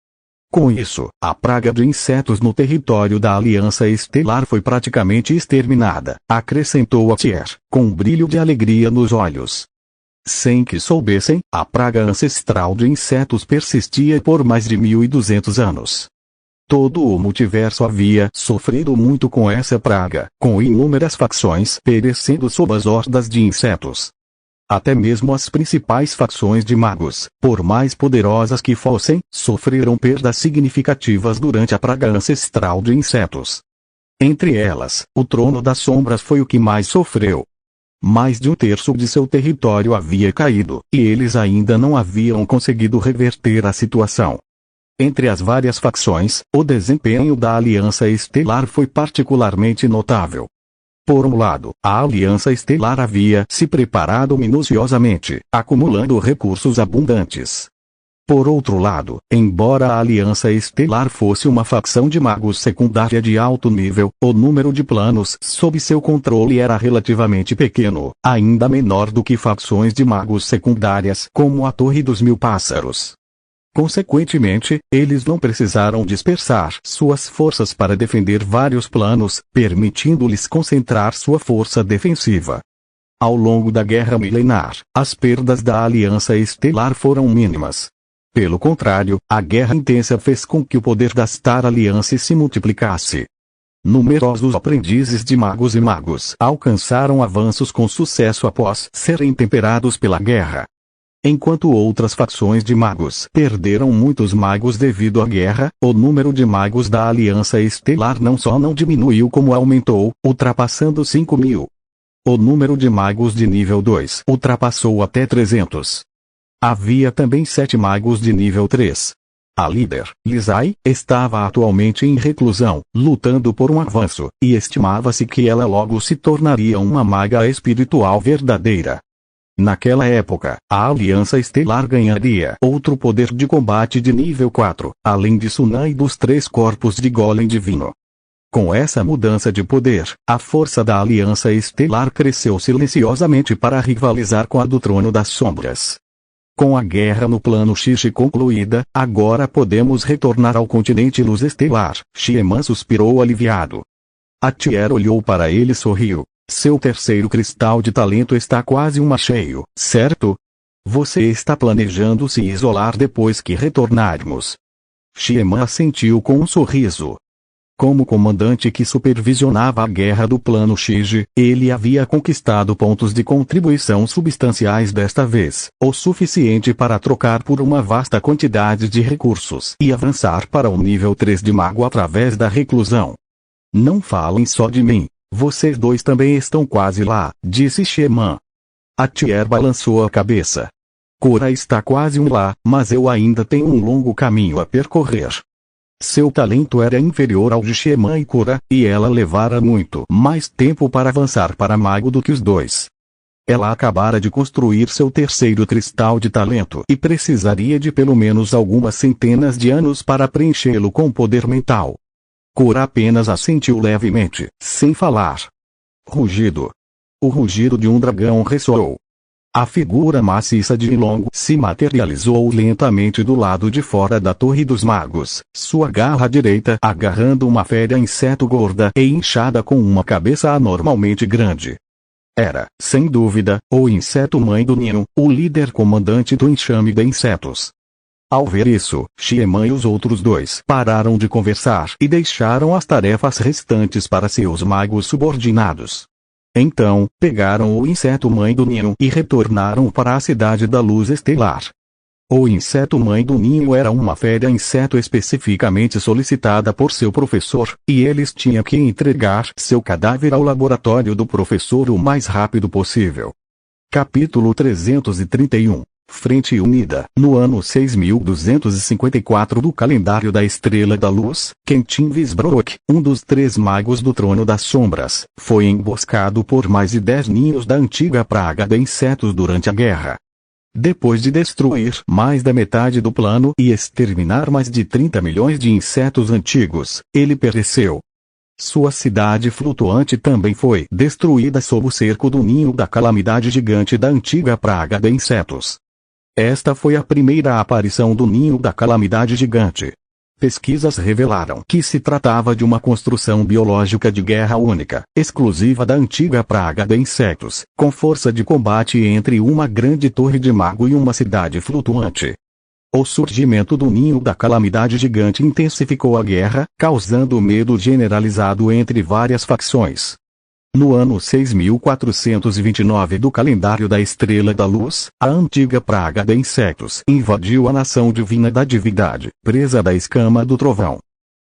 Com isso, a praga de insetos no território da Aliança Estelar foi praticamente exterminada, acrescentou Atier, com um brilho de alegria nos olhos. Sem que soubessem, a praga ancestral de insetos persistia por mais de 1.200 anos. Todo o multiverso havia sofrido muito com essa praga, com inúmeras facções perecendo sob as hordas de insetos. Até mesmo as principais facções de magos, por mais poderosas que fossem, sofreram perdas significativas durante a praga ancestral de insetos. Entre elas, o Trono das Sombras foi o que mais sofreu. Mais de um terço de seu território havia caído, e eles ainda não haviam conseguido reverter a situação. Entre as várias facções, o desempenho da Aliança Estelar foi particularmente notável. Por um lado, a Aliança Estelar havia se preparado minuciosamente, acumulando recursos abundantes. Por outro lado, embora a Aliança Estelar fosse uma facção de magos secundária de alto nível, o número de planos sob seu controle era relativamente pequeno, ainda menor do que facções de magos secundárias como a Torre dos Mil Pássaros. Consequentemente, eles não precisaram dispersar suas forças para defender vários planos, permitindo-lhes concentrar sua força defensiva. Ao longo da Guerra Milenar, as perdas da Aliança Estelar foram mínimas. Pelo contrário, a Guerra Intensa fez com que o poder da Star Alliance se multiplicasse. Numerosos aprendizes de magos e magos alcançaram avanços com sucesso após serem temperados pela guerra. Enquanto outras facções de magos perderam muitos magos devido à guerra, o número de magos da Aliança Estelar não só não diminuiu como aumentou, ultrapassando 5.000. O número de magos de nível 2 ultrapassou até 300. Havia também 7 magos de nível 3. A líder, Lizai, estava atualmente em reclusão, lutando por um avanço, e estimava-se que ela logo se tornaria uma maga espiritual verdadeira. Naquela época, a Aliança Estelar ganharia outro poder de combate de nível 4, além de Sunan e dos 3 corpos de Golem Divino. Com essa mudança de poder, a força da Aliança Estelar cresceu silenciosamente para rivalizar com a do Trono das Sombras. Com a guerra no plano Xixi concluída, agora podemos retornar ao continente Luz Estelar. Xieman suspirou aliviado. Atier olhou para ele e sorriu. Seu terceiro cristal de talento está quase cheio, certo? Você está planejando se isolar depois que retornarmos? Xieman assentiu com um sorriso. Como comandante que supervisionava a guerra do plano Xige, ele havia conquistado pontos de contribuição substanciais desta vez, o suficiente para trocar por uma vasta quantidade de recursos e avançar para o nível 3 de mago através da reclusão. Não falem só de mim, vocês dois também estão quase lá, disse Xieman. Atier balançou a cabeça. Cora está quase lá, mas eu ainda tenho um longo caminho a percorrer. Seu talento era inferior ao de Xieman e Cora, e ela levara muito mais tempo para avançar para mago do que os dois. Ela acabara de construir seu terceiro cristal de talento e precisaria de pelo menos algumas centenas de anos para preenchê-lo com poder mental. Cora apenas assentiu levemente, sem falar. Rugido. O rugido de um dragão ressoou. A figura maciça de Ilongo se materializou lentamente do lado de fora da Torre dos Magos, sua garra direita agarrando uma fera inseto gorda e inchada com uma cabeça anormalmente grande. Era, sem dúvida, o inseto mãe do ninho, o líder comandante do enxame de insetos. Ao ver isso, Xieman e os outros dois pararam de conversar e deixaram as tarefas restantes para seus magos subordinados. Então, pegaram o inseto mãe do ninho e retornaram para a cidade da Luz Estelar. O inseto mãe do ninho era uma fera inseto especificamente solicitada por seu professor, e eles tinham que entregar seu cadáver ao laboratório do professor o mais rápido possível. Capítulo 331. Frente Unida. No ano 6254 do calendário da Estrela da Luz, Kentin Visbrook, um dos 3 magos do Trono das Sombras, foi emboscado por mais de 10 ninhos da antiga praga de insetos durante a guerra. Depois de destruir mais da metade do plano e exterminar mais de 30 milhões de insetos antigos, ele pereceu. Sua cidade flutuante também foi destruída sob o cerco do ninho da calamidade gigante da antiga praga de insetos. Esta foi a primeira aparição do ninho da calamidade gigante. Pesquisas revelaram que se tratava de uma construção biológica de guerra única, exclusiva da antiga praga de insetos, com força de combate entre uma grande torre de mago e uma cidade flutuante. O surgimento do ninho da calamidade gigante intensificou a guerra, causando medo generalizado entre várias facções. No ano 6429 do calendário da Estrela da Luz, a antiga praga de insetos invadiu a nação divina da divindade, presa da escama do trovão.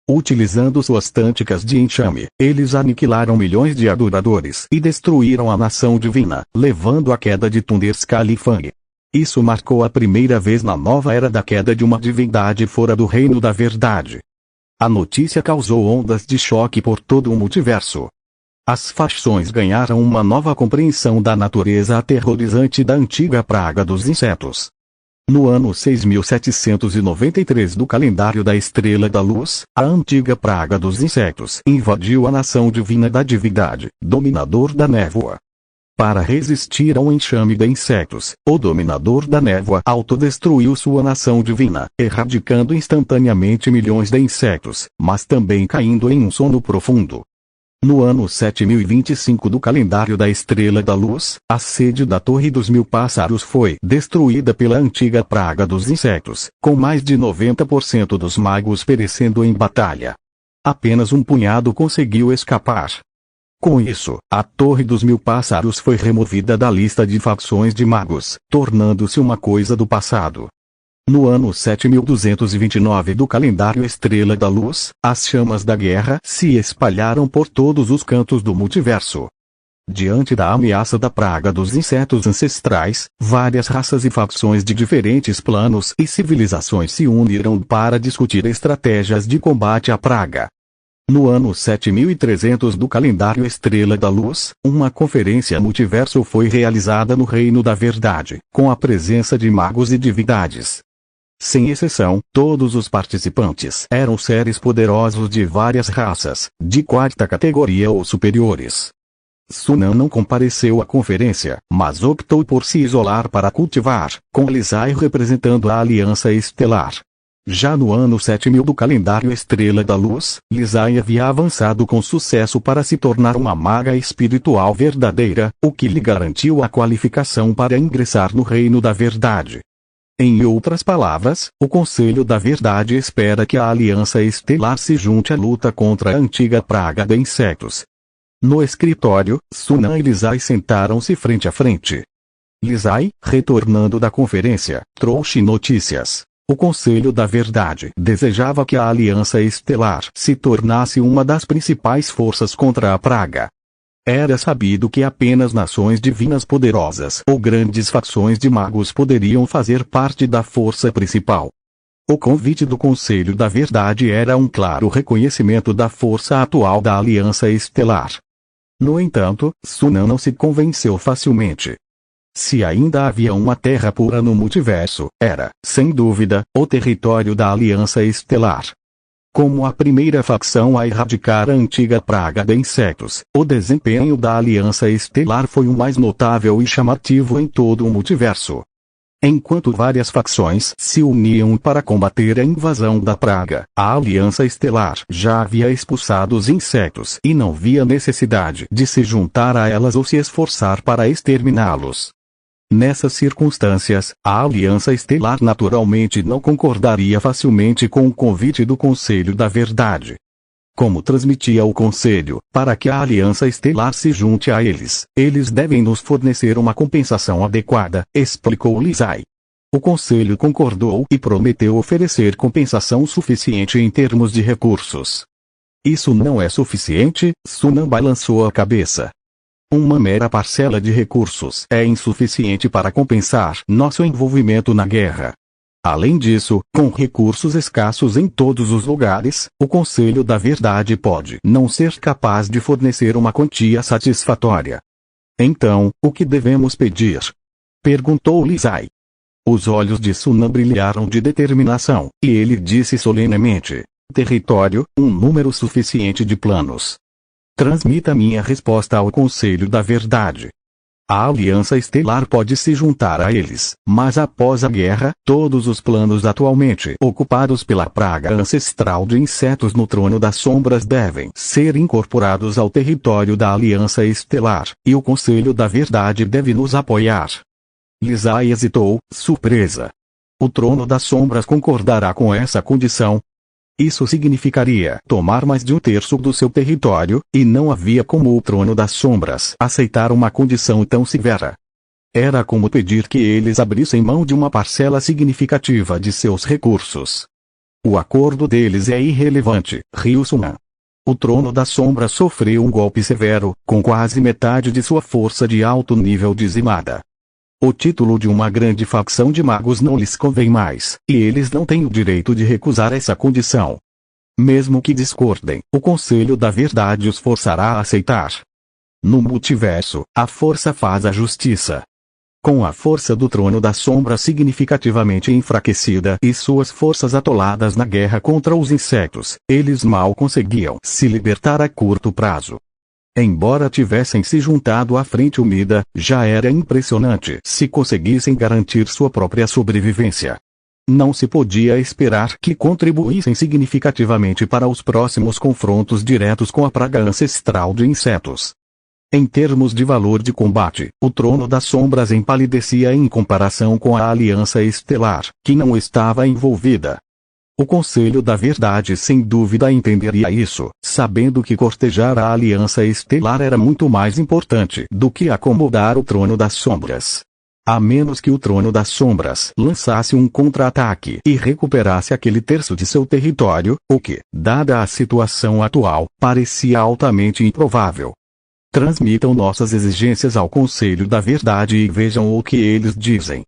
Utilizando suas tânticas de enxame, eles aniquilaram milhões de adoradores e destruíram a nação divina, levando à queda de Thunderskali-Fang. Isso marcou a primeira vez na nova era da queda de uma divindade fora do reino da verdade. A notícia causou ondas de choque por todo o multiverso. As facções ganharam uma nova compreensão da natureza aterrorizante da antiga praga dos insetos. No ano 6793 do calendário da Estrela da Luz, a antiga praga dos insetos invadiu a nação divina da divindade, dominador da névoa. Para resistir ao enxame de insetos, o dominador da névoa autodestruiu sua nação divina, erradicando instantaneamente milhões de insetos, mas também caindo em um sono profundo. No ano 7025 do calendário da Estrela da Luz, a sede da Torre dos Mil Pássaros foi destruída pela antiga praga dos insetos, com mais de 90% dos magos perecendo em batalha. Apenas um punhado conseguiu escapar. Com isso, a Torre dos Mil Pássaros foi removida da lista de facções de magos, tornando-se uma coisa do passado. No ano 7229 do calendário Estrela da Luz, as chamas da guerra se espalharam por todos os cantos do multiverso. Diante da ameaça da praga dos insetos ancestrais, várias raças e facções de diferentes planos e civilizações se uniram para discutir estratégias de combate à praga. No ano 7300 do calendário Estrela da Luz, uma conferência multiverso foi realizada no Reino da Verdade, com a presença de magos e divindades. Sem exceção, todos os participantes eram seres poderosos de várias raças, de quarta categoria ou superiores. Sunan não compareceu à conferência, mas optou por se isolar para cultivar, com Lisai representando a Aliança Estelar. Já no ano 7000 do calendário Estrela da Luz, Lisai havia avançado com sucesso para se tornar uma maga espiritual verdadeira, o que lhe garantiu a qualificação para ingressar no Reino da Verdade. Em outras palavras, o Conselho da Verdade espera que a Aliança Estelar se junte à luta contra a antiga praga de insetos. No escritório, Sunan e Lisai sentaram-se frente a frente. Lisai, retornando da conferência, trouxe notícias. O Conselho da Verdade desejava que a Aliança Estelar se tornasse uma das principais forças contra a praga. Era sabido que apenas nações divinas poderosas ou grandes facções de magos poderiam fazer parte da força principal. O convite do Conselho da Verdade era um claro reconhecimento da força atual da Aliança Estelar. No entanto, Sunan não se convenceu facilmente. Se ainda havia uma terra pura no multiverso, era, sem dúvida, o território da Aliança Estelar. Como a primeira facção a erradicar a antiga praga de insetos, o desempenho da Aliança Estelar foi o mais notável e chamativo em todo o multiverso. Enquanto várias facções se uniam para combater a invasão da praga, a Aliança Estelar já havia expulsado os insetos e não via necessidade de se juntar a elas ou se esforçar para exterminá-los. Nessas circunstâncias, a Aliança Estelar naturalmente não concordaria facilmente com o convite do Conselho da Verdade. Como transmitia o Conselho, para que a Aliança Estelar se junte a eles, eles devem nos fornecer uma compensação adequada, explicou Lisai. O Conselho concordou e prometeu oferecer compensação suficiente em termos de recursos. Isso não é suficiente, Sunan balançou a cabeça. Uma mera parcela de recursos é insuficiente para compensar nosso envolvimento na guerra. Além disso, com recursos escassos em todos os lugares, o Conselho da Verdade pode não ser capaz de fornecer uma quantia satisfatória. Então, o que devemos pedir? Perguntou Lisai. Os olhos de Sunan brilharam de determinação, e ele disse solenemente: território, um número suficiente de planos. Transmita minha resposta ao Conselho da Verdade. A Aliança Estelar pode se juntar a eles, mas após a guerra, todos os planos atualmente ocupados pela praga ancestral de insetos no Trono das Sombras devem ser incorporados ao território da Aliança Estelar, e o Conselho da Verdade deve nos apoiar. Lisai hesitou, surpresa. O Trono das Sombras concordará com essa condição? Isso significaria tomar mais de um terço do seu território, e não havia como o Trono das Sombras aceitar uma condição tão severa. Era como pedir que eles abrissem mão de uma parcela significativa de seus recursos. O acordo deles é irrelevante, riu Sunan. O Trono das Sombras sofreu um golpe severo, com quase metade de sua força de alto nível dizimada. O título de uma grande facção de magos não lhes convém mais, e eles não têm o direito de recusar essa condição. Mesmo que discordem, o Conselho da Verdade os forçará a aceitar. No multiverso, a força faz a justiça. Com a força do Trono da Sombra significativamente enfraquecida e suas forças atoladas na guerra contra os insetos, eles mal conseguiam se libertar a curto prazo. Embora tivessem se juntado à Frente Unida, já era impressionante se conseguissem garantir sua própria sobrevivência. não se podia esperar que contribuíssem significativamente para os próximos confrontos diretos com a praga ancestral de insetos. Em termos de valor de combate, o Trono das Sombras empalidecia em comparação com a Aliança Estelar, que não estava envolvida. O Conselho da Verdade sem dúvida entenderia isso, sabendo que cortejar a Aliança Estelar era muito mais importante do que acomodar o Trono das Sombras. A menos que o Trono das Sombras lançasse um contra-ataque e recuperasse aquele terço de seu território, o que, dada a situação atual, parecia altamente improvável. Transmitam nossas exigências ao Conselho da Verdade e vejam o que eles dizem.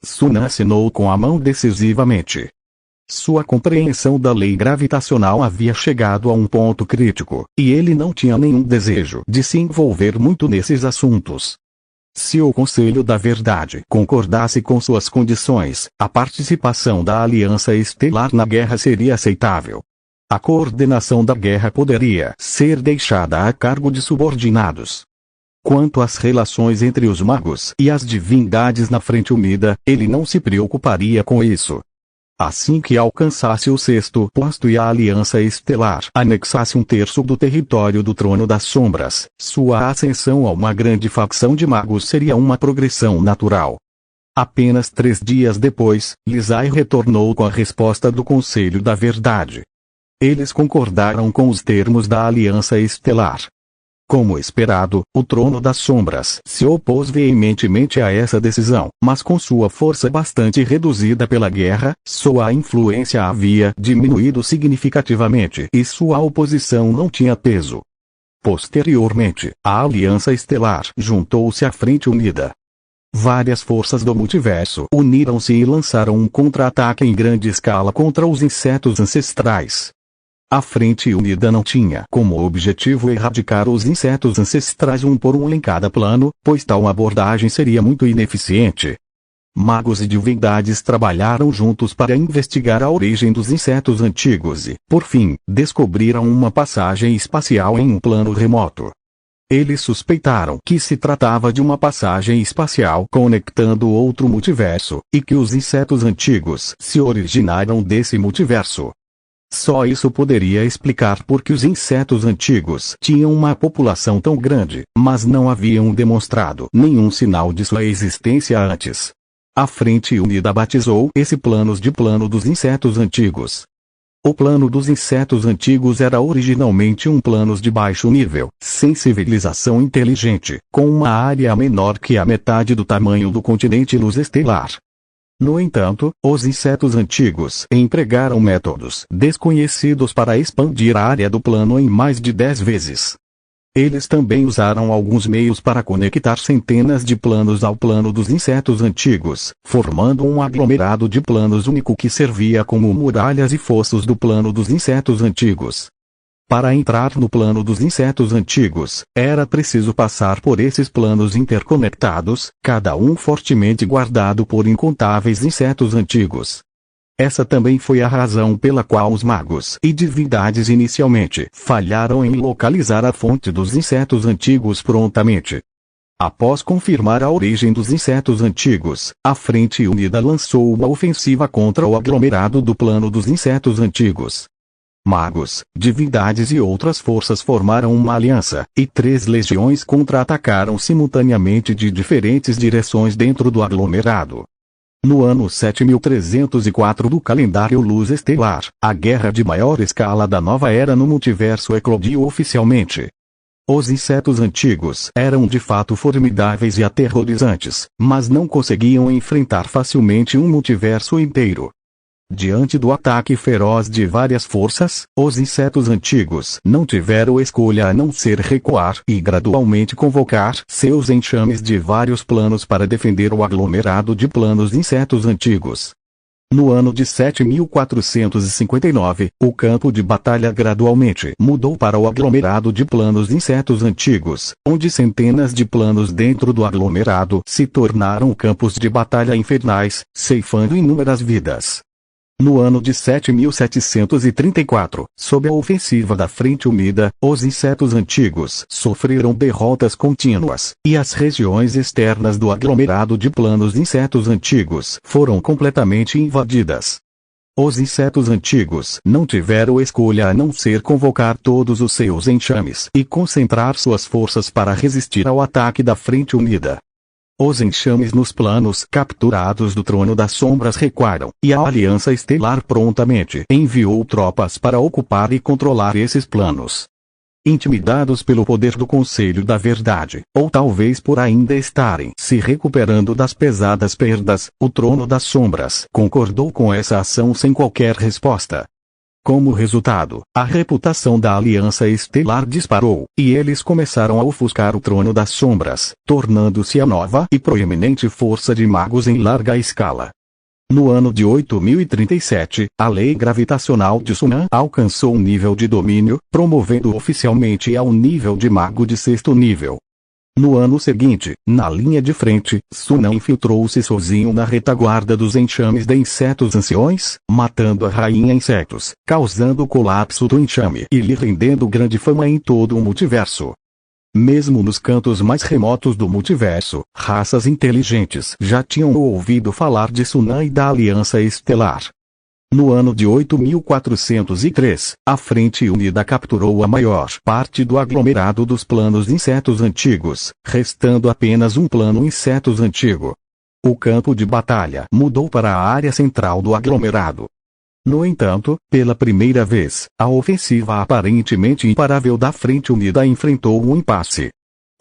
Sunan assinou com a mão decisivamente. Sua compreensão da lei gravitacional havia chegado a um ponto crítico, e ele não tinha nenhum desejo de se envolver muito nesses assuntos. Se o Conselho da Verdade concordasse com suas condições, a participação da Aliança Estelar na guerra seria aceitável. A coordenação da guerra poderia ser deixada a cargo de subordinados. Quanto às relações entre os magos e as divindades na Frente Unida, ele não se preocuparia com isso. Assim que alcançasse o sexto posto e a Aliança Estelar anexasse um terço do território do Trono das Sombras, sua ascensão a uma grande facção de magos seria uma progressão natural. Apenas 3 dias depois, Lisai retornou com a resposta do Conselho da Verdade. Eles concordaram com os termos da Aliança Estelar. Como esperado, o Trono das Sombras se opôs veementemente a essa decisão, mas com sua força bastante reduzida pela guerra, sua influência havia diminuído significativamente e sua oposição não tinha peso. Posteriormente, a Aliança Estelar juntou-se à Frente Unida. Várias forças do multiverso uniram-se e lançaram um contra-ataque em grande escala contra os insetos ancestrais. A Frente Unida não tinha como objetivo erradicar os insetos ancestrais um por um em cada plano, pois tal abordagem seria muito ineficiente. Magos e divindades trabalharam juntos para investigar a origem dos insetos antigos e, por fim, descobriram uma passagem espacial em um plano remoto. Eles suspeitaram que se tratava de uma passagem espacial conectando outro multiverso, e que os insetos antigos se originaram desse multiverso. Só isso poderia explicar por que os insetos antigos tinham uma população tão grande, mas não haviam demonstrado nenhum sinal de sua existência antes. A Frente Unida batizou esse plano de Plano dos Insetos Antigos. O Plano dos Insetos Antigos era originalmente um plano de baixo nível, sem civilização inteligente, com uma área menor que a metade do tamanho do continente Luz Estelar. No entanto, os insetos antigos empregaram métodos desconhecidos para expandir a área do plano em mais de 10 vezes. Eles também usaram alguns meios para conectar centenas de planos ao plano dos insetos antigos, formando um aglomerado de planos único que servia como muralhas e fossos do plano dos insetos antigos. Para entrar no plano dos insetos antigos, era preciso passar por esses planos interconectados, cada um fortemente guardado por incontáveis insetos antigos. Essa também foi a razão pela qual os magos e divindades inicialmente falharam em localizar a fonte dos insetos antigos prontamente. Após confirmar a origem dos insetos antigos, a Frente Unida lançou uma ofensiva contra o aglomerado do plano dos insetos antigos. Magos, divindades e outras forças formaram uma aliança, e 3 legiões contra-atacaram simultaneamente de diferentes direções dentro do aglomerado. No ano 7304 do calendário Luz Estelar, a guerra de maior escala da nova era no multiverso eclodiu oficialmente. Os insetos antigos eram de fato formidáveis e aterrorizantes, mas não conseguiam enfrentar facilmente um multiverso inteiro. Diante do ataque feroz de várias forças, os insetos antigos não tiveram escolha a não ser recuar e gradualmente convocar seus enxames de vários planos para defender o aglomerado de planos insetos antigos. No ano de 7459, o campo de batalha gradualmente mudou para o aglomerado de planos insetos antigos, onde centenas de planos dentro do aglomerado se tornaram campos de batalha infernais, ceifando inúmeras vidas. No ano de 7734, sob a ofensiva da Frente Unida, os insetos antigos sofreram derrotas contínuas, e as regiões externas do aglomerado de planos de insetos antigos foram completamente invadidas. Os insetos antigos não tiveram escolha a não ser convocar todos os seus enxames e concentrar suas forças para resistir ao ataque da Frente Unida. Os enxames nos planos capturados do Trono das Sombras recuaram, e a Aliança Estelar prontamente enviou tropas para ocupar e controlar esses planos. Intimidados pelo poder do Conselho da Verdade, ou talvez por ainda estarem se recuperando das pesadas perdas, o Trono das Sombras concordou com essa ação sem qualquer resposta. Como resultado, a reputação da Aliança Estelar disparou, e eles começaram a ofuscar o Trono das Sombras, tornando-se a nova e proeminente força de magos em larga escala. No ano de 8037, a lei gravitacional de Sunan alcançou um nível de domínio, promovendo oficialmente ao nível de mago de 6º nível. No ano seguinte, na linha de frente, Sunan infiltrou-se sozinho na retaguarda dos enxames de insetos anciões, matando a rainha insetos, causando o colapso do enxame e lhe rendendo grande fama em todo o multiverso. Mesmo nos cantos mais remotos do multiverso, raças inteligentes já tinham ouvido falar de Sunan e da Aliança Estelar. No ano de 8403, a Frente Unida capturou a maior parte do aglomerado dos planos de insetos antigos, restando apenas um plano insetos antigo. O campo de batalha mudou para a área central do aglomerado. No entanto, pela primeira vez, a ofensiva aparentemente imparável da Frente Unida enfrentou um impasse.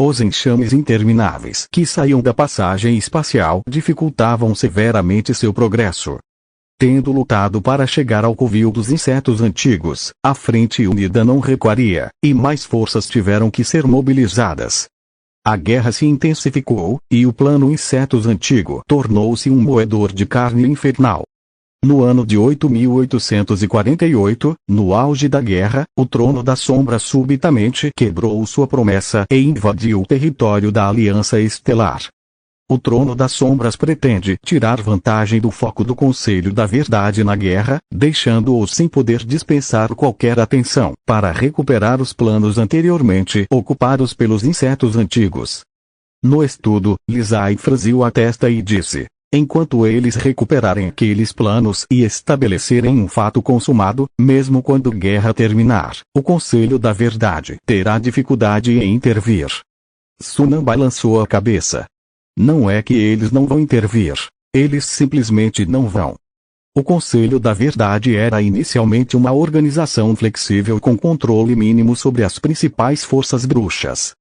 Os enxames intermináveis que saíam da passagem espacial dificultavam severamente seu progresso. Tendo lutado para chegar ao covil dos insetos antigos, a Frente Unida não recuaria, e mais forças tiveram que ser mobilizadas. A guerra se intensificou, e o plano insetos antigo tornou-se um moedor de carne infernal. No ano de 8848, no auge da guerra, o Trono das Sombras subitamente quebrou sua promessa e invadiu o território da Aliança Estelar. O Trono das Sombras pretende tirar vantagem do foco do Conselho da Verdade na guerra, deixando-os sem poder dispensar qualquer atenção para recuperar os planos anteriormente ocupados pelos insetos antigos. No estudo, Lisai franziu a testa e disse: enquanto eles recuperarem aqueles planos e estabelecerem um fato consumado, mesmo quando guerra terminar, o Conselho da Verdade terá dificuldade em intervir. Sunan balançou a cabeça. Não é que eles não vão intervir. Eles simplesmente não vão. O Conselho da Verdade era inicialmente uma organização flexível com controle mínimo sobre as principais forças bruxas.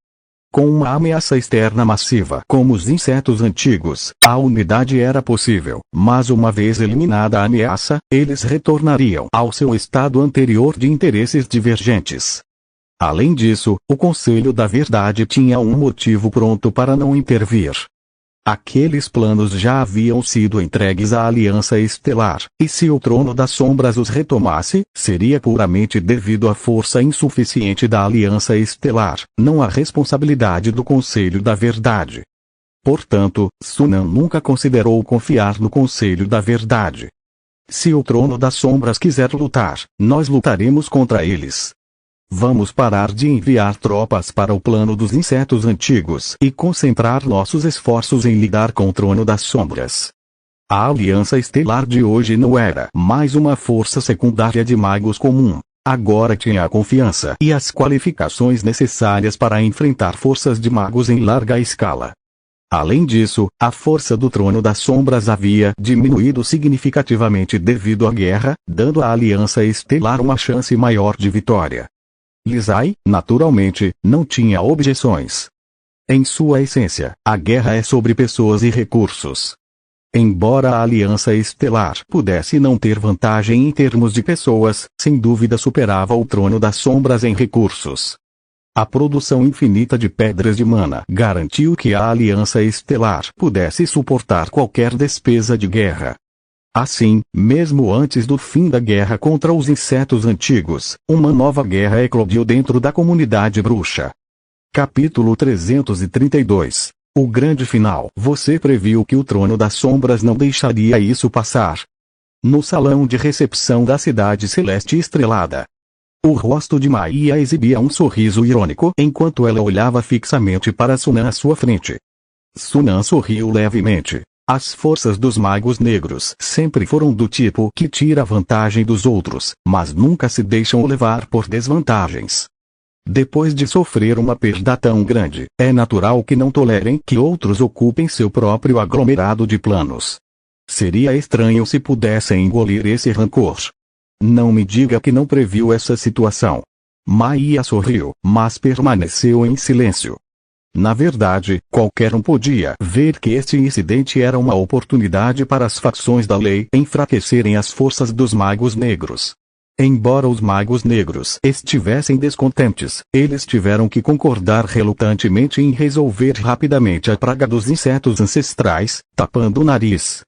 Com uma ameaça externa massiva como os insetos antigos, a unidade era possível, mas uma vez eliminada a ameaça, eles retornariam ao seu estado anterior de interesses divergentes. Além disso, o Conselho da Verdade tinha um motivo pronto para não intervir. Aqueles planos já haviam sido entregues à Aliança Estelar, e se o Trono das Sombras os retomasse, seria puramente devido à força insuficiente da Aliança Estelar, não à responsabilidade do Conselho da Verdade. Portanto, Sunan nunca considerou confiar no Conselho da Verdade. Se o Trono das Sombras quiser lutar, nós lutaremos contra eles. Vamos parar de enviar tropas para o plano dos insetos antigos e concentrar nossos esforços em lidar com o Trono das Sombras. A Aliança Estelar de hoje não era mais uma força secundária de magos comum. Agora tinha a confiança e as qualificações necessárias para enfrentar forças de magos em larga escala. Além disso, a força do Trono das Sombras havia diminuído significativamente devido à guerra, dando à Aliança Estelar uma chance maior de vitória. Lisai, naturalmente, não tinha objeções. Em sua essência, a guerra é sobre pessoas e recursos. Embora a Aliança Estelar pudesse não ter vantagem em termos de pessoas, sem dúvida superava o Trono das Sombras em recursos. A produção infinita de pedras de mana garantiu que a Aliança Estelar pudesse suportar qualquer despesa de guerra. Assim, mesmo antes do fim da guerra contra os insetos antigos, uma nova guerra eclodiu dentro da comunidade bruxa. Capítulo 332. O grande final. Você previu que o Trono das Sombras não deixaria isso passar. No salão de recepção da cidade celeste estrelada, o rosto de Maia exibia um sorriso irônico enquanto ela olhava fixamente para Sunan à sua frente. Sunan sorriu levemente. As forças dos magos negros sempre foram do tipo que tira vantagem dos outros, mas nunca se deixam levar por desvantagens. Depois de sofrer uma perda tão grande, é natural que não tolerem que outros ocupem seu próprio aglomerado de planos. Seria estranho se pudessem engolir esse rancor. Não me diga que não previu essa situação. Maia sorriu, mas permaneceu em silêncio. Na verdade, qualquer um podia ver que este incidente era uma oportunidade para as facções da lei enfraquecerem as forças dos magos negros. Embora os magos negros estivessem descontentes, eles tiveram que concordar relutantemente em resolver rapidamente a praga dos insetos ancestrais, tapando o nariz.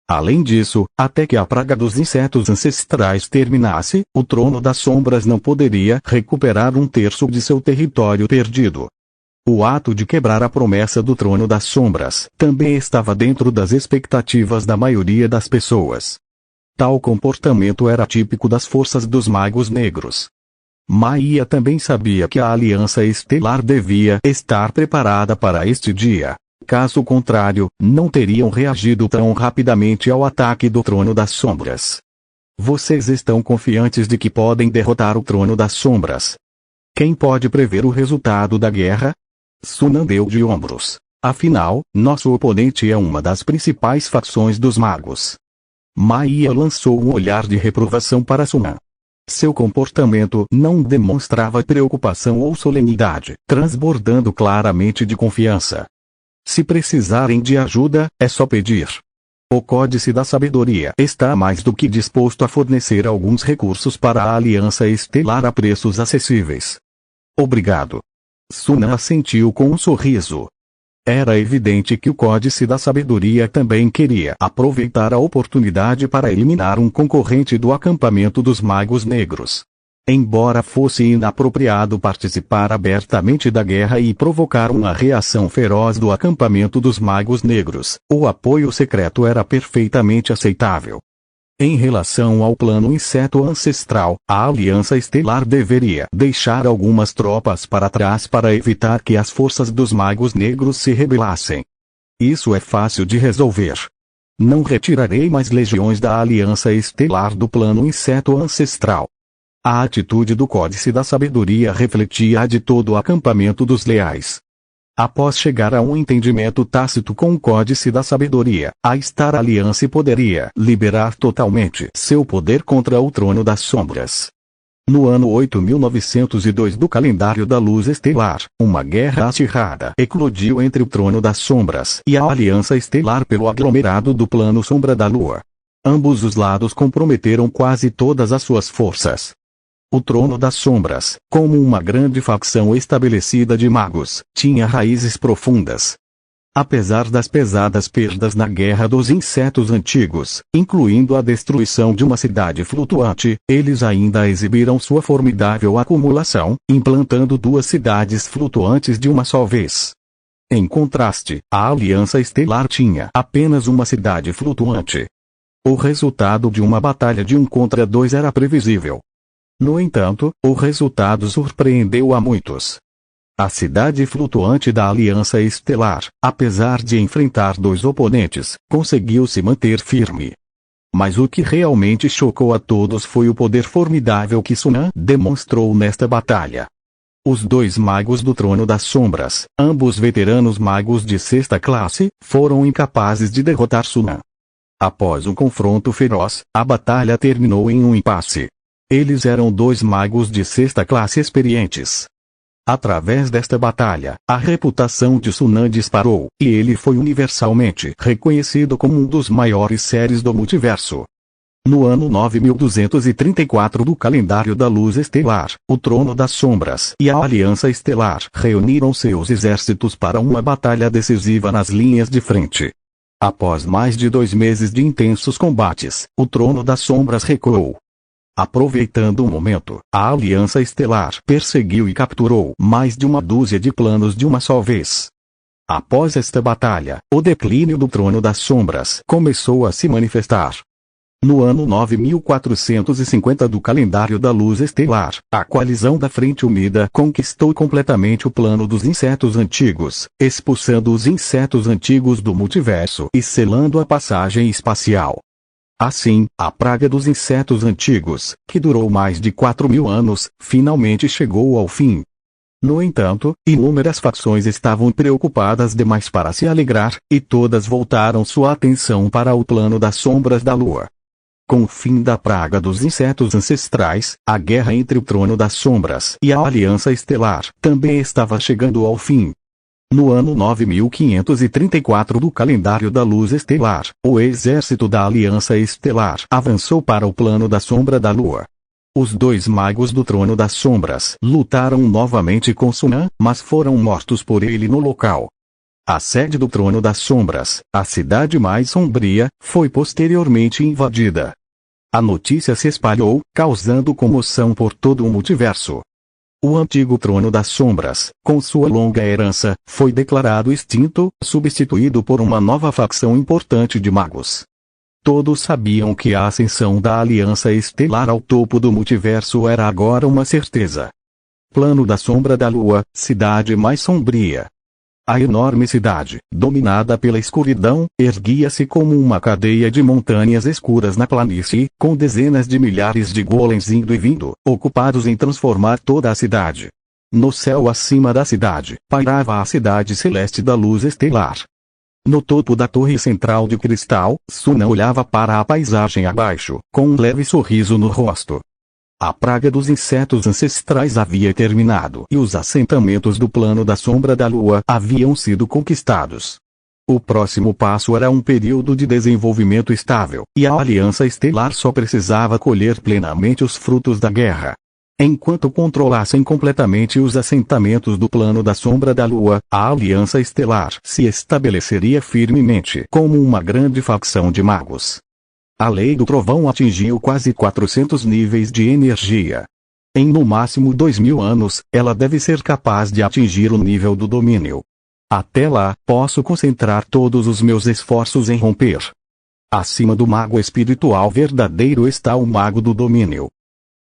Além disso, até que a praga dos insetos ancestrais terminasse, o Trono das Sombras não poderia recuperar um terço de seu território perdido. O ato de quebrar a promessa do Trono das Sombras também estava dentro das expectativas da maioria das pessoas. Tal comportamento era típico das forças dos magos negros. Maia também sabia que a Aliança Estelar devia estar preparada para este dia. Caso contrário, não teriam reagido tão rapidamente ao ataque do Trono das Sombras. Vocês estão confiantes de que podem derrotar o Trono das Sombras? Quem pode prever o resultado da guerra? Sunan deu de ombros. Afinal, nosso oponente é uma das principais facções dos magos. Maia lançou um olhar de reprovação para Sunan. Seu comportamento não demonstrava preocupação ou solenidade, transbordando claramente de confiança. Se precisarem de ajuda, é só pedir. O Códice da Sabedoria está mais do que disposto a fornecer alguns recursos para a Aliança Estelar a preços acessíveis. Obrigado. Sunan assentiu com um sorriso. Era evidente que o Códice da Sabedoria também queria aproveitar a oportunidade para eliminar um concorrente do acampamento dos magos negros. Embora fosse inapropriado participar abertamente da guerra e provocar uma reação feroz do acampamento dos magos negros, o apoio secreto era perfeitamente aceitável. Em relação ao plano inseto ancestral, a Aliança Estelar deveria deixar algumas tropas para trás para evitar que as forças dos magos negros se rebelassem. Isso é fácil de resolver. Não retirarei mais legiões da Aliança Estelar do plano inseto ancestral. A atitude do Códice da Sabedoria refletia a de todo o acampamento dos leais. Após chegar a um entendimento tácito com o Códice da Sabedoria, a Star Alliance poderia liberar totalmente seu poder contra o Trono das Sombras. No ano 8902 do calendário da Luz Estelar, uma guerra acirrada eclodiu entre o Trono das Sombras e a Aliança Estelar pelo aglomerado do Plano Sombra da Lua. Ambos os lados comprometeram quase todas as suas forças. O Trono das Sombras, como uma grande facção estabelecida de magos, tinha raízes profundas. Apesar das pesadas perdas na Guerra dos Insetos Antigos, incluindo a destruição de uma cidade flutuante, eles ainda exibiram sua formidável acumulação, implantando 2 cidades flutuantes de uma só vez. Em contraste, a Aliança Estelar tinha apenas uma cidade flutuante. O resultado de uma batalha de 1 contra 2 era previsível. No entanto, o resultado surpreendeu a muitos. A cidade flutuante da Aliança Estelar, apesar de enfrentar 2 oponentes, conseguiu se manter firme. Mas o que realmente chocou a todos foi o poder formidável que Sunan demonstrou nesta batalha. Os 2 magos do Trono das Sombras, ambos veteranos magos de 6ª classe, foram incapazes de derrotar Sunan. Após um confronto feroz, a batalha terminou em um impasse. Eles eram 2 magos de 6ª classe experientes. Através desta batalha, a reputação de Sunan disparou, e ele foi universalmente reconhecido como um dos maiores seres do multiverso. No ano 9234 do calendário da Luz Estelar, o Trono das Sombras e a Aliança Estelar reuniram seus exércitos para uma batalha decisiva nas linhas de frente. Após mais de 2 meses de intensos combates, o Trono das Sombras recuou. Aproveitando o momento, a Aliança Estelar perseguiu e capturou mais de 1 dúzia de planos de uma só vez. Após esta batalha, o declínio do Trono das Sombras começou a se manifestar. No ano 9450 do calendário da luz estelar, a coalizão da Frente Unida conquistou completamente o plano dos insetos antigos, expulsando os insetos antigos do multiverso e selando a passagem espacial. Assim, a praga dos insetos antigos, que durou mais de 4.000 anos, finalmente chegou ao fim. No entanto, inúmeras facções estavam preocupadas demais para se alegrar, e todas voltaram sua atenção para o plano das sombras da Lua. Com o fim da praga dos insetos ancestrais, a guerra entre o Trono das Sombras e a Aliança Estelar também estava chegando ao fim. No ano 9534 do calendário da luz estelar, o exército da Aliança Estelar avançou para o plano da sombra da Lua. Os dois magos do Trono das Sombras lutaram novamente com Sunan, mas foram mortos por ele no local. A sede do Trono das Sombras, a cidade mais sombria, foi posteriormente invadida. A notícia se espalhou, causando comoção por todo o multiverso. O antigo Trono das Sombras, com sua longa herança, foi declarado extinto, substituído por uma nova facção importante de magos. Todos sabiam que a ascensão da Aliança Estelar ao topo do multiverso era agora uma certeza. Plano da Sombra da Lua, cidade mais sombria. A enorme cidade, dominada pela escuridão, erguia-se como uma cadeia de montanhas escuras na planície, com dezenas de milhares de golems indo e vindo, ocupados em transformar toda a cidade. No céu acima da cidade, pairava a cidade celeste da luz estelar. No topo da torre central de cristal, Sunan olhava para a paisagem abaixo, com um leve sorriso no rosto. A praga dos insetos ancestrais havia terminado e os assentamentos do plano da sombra da Lua haviam sido conquistados. O próximo passo era um período de desenvolvimento estável, e a Aliança Estelar só precisava colher plenamente os frutos da guerra. Enquanto controlassem completamente os assentamentos do plano da sombra da Lua, a Aliança Estelar se estabeleceria firmemente como uma grande facção de magos. A lei do trovão atingiu quase 400 níveis de energia. Em no máximo 2000 anos, ela deve ser capaz de atingir o nível do domínio. Até lá, posso concentrar todos os meus esforços em romper. Acima do mago espiritual verdadeiro está o mago do domínio.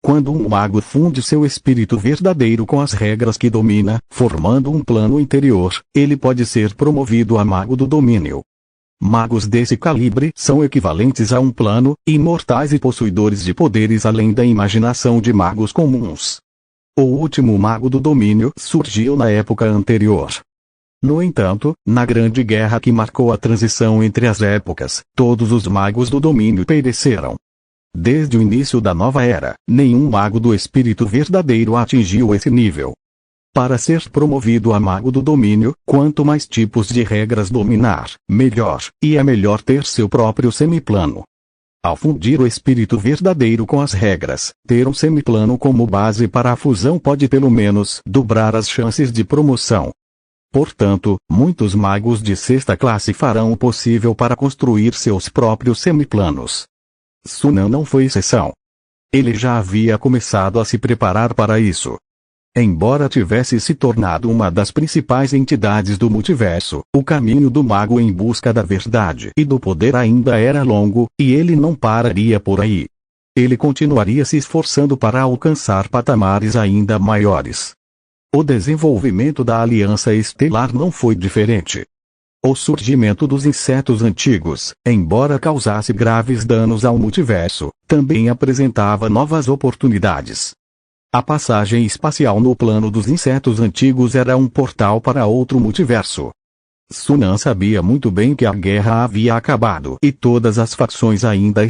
Quando um mago funde seu espírito verdadeiro com as regras que domina, formando um plano interior, ele pode ser promovido a mago do domínio. Magos desse calibre são equivalentes a um plano, imortais e possuidores de poderes além da imaginação de magos comuns. O último mago do domínio surgiu na época anterior. No entanto, na grande guerra que marcou a transição entre as épocas, todos os magos do domínio pereceram. Desde o início da nova era, nenhum mago do espírito verdadeiro atingiu esse nível. Para ser promovido a mago do domínio, quanto mais tipos de regras dominar, melhor, e é melhor ter seu próprio semiplano. Ao fundir o espírito verdadeiro com as regras, ter um semiplano como base para a fusão pode pelo menos dobrar as chances de promoção. Portanto, muitos magos de sexta classe farão o possível para construir seus próprios semiplanos. Sunan não foi exceção. Ele já havia começado a se preparar para isso. Embora tivesse se tornado uma das principais entidades do multiverso, o caminho do mago em busca da verdade e do poder ainda era longo, e ele não pararia por aí. Ele continuaria se esforçando para alcançar patamares ainda maiores. O desenvolvimento da Aliança Estelar não foi diferente. O surgimento dos insetos antigos, embora causasse graves danos ao multiverso, também apresentava novas oportunidades. A passagem espacial no plano dos insetos antigos era um portal para outro multiverso. Sunan sabia muito bem que a guerra havia acabado e todas as facções ainda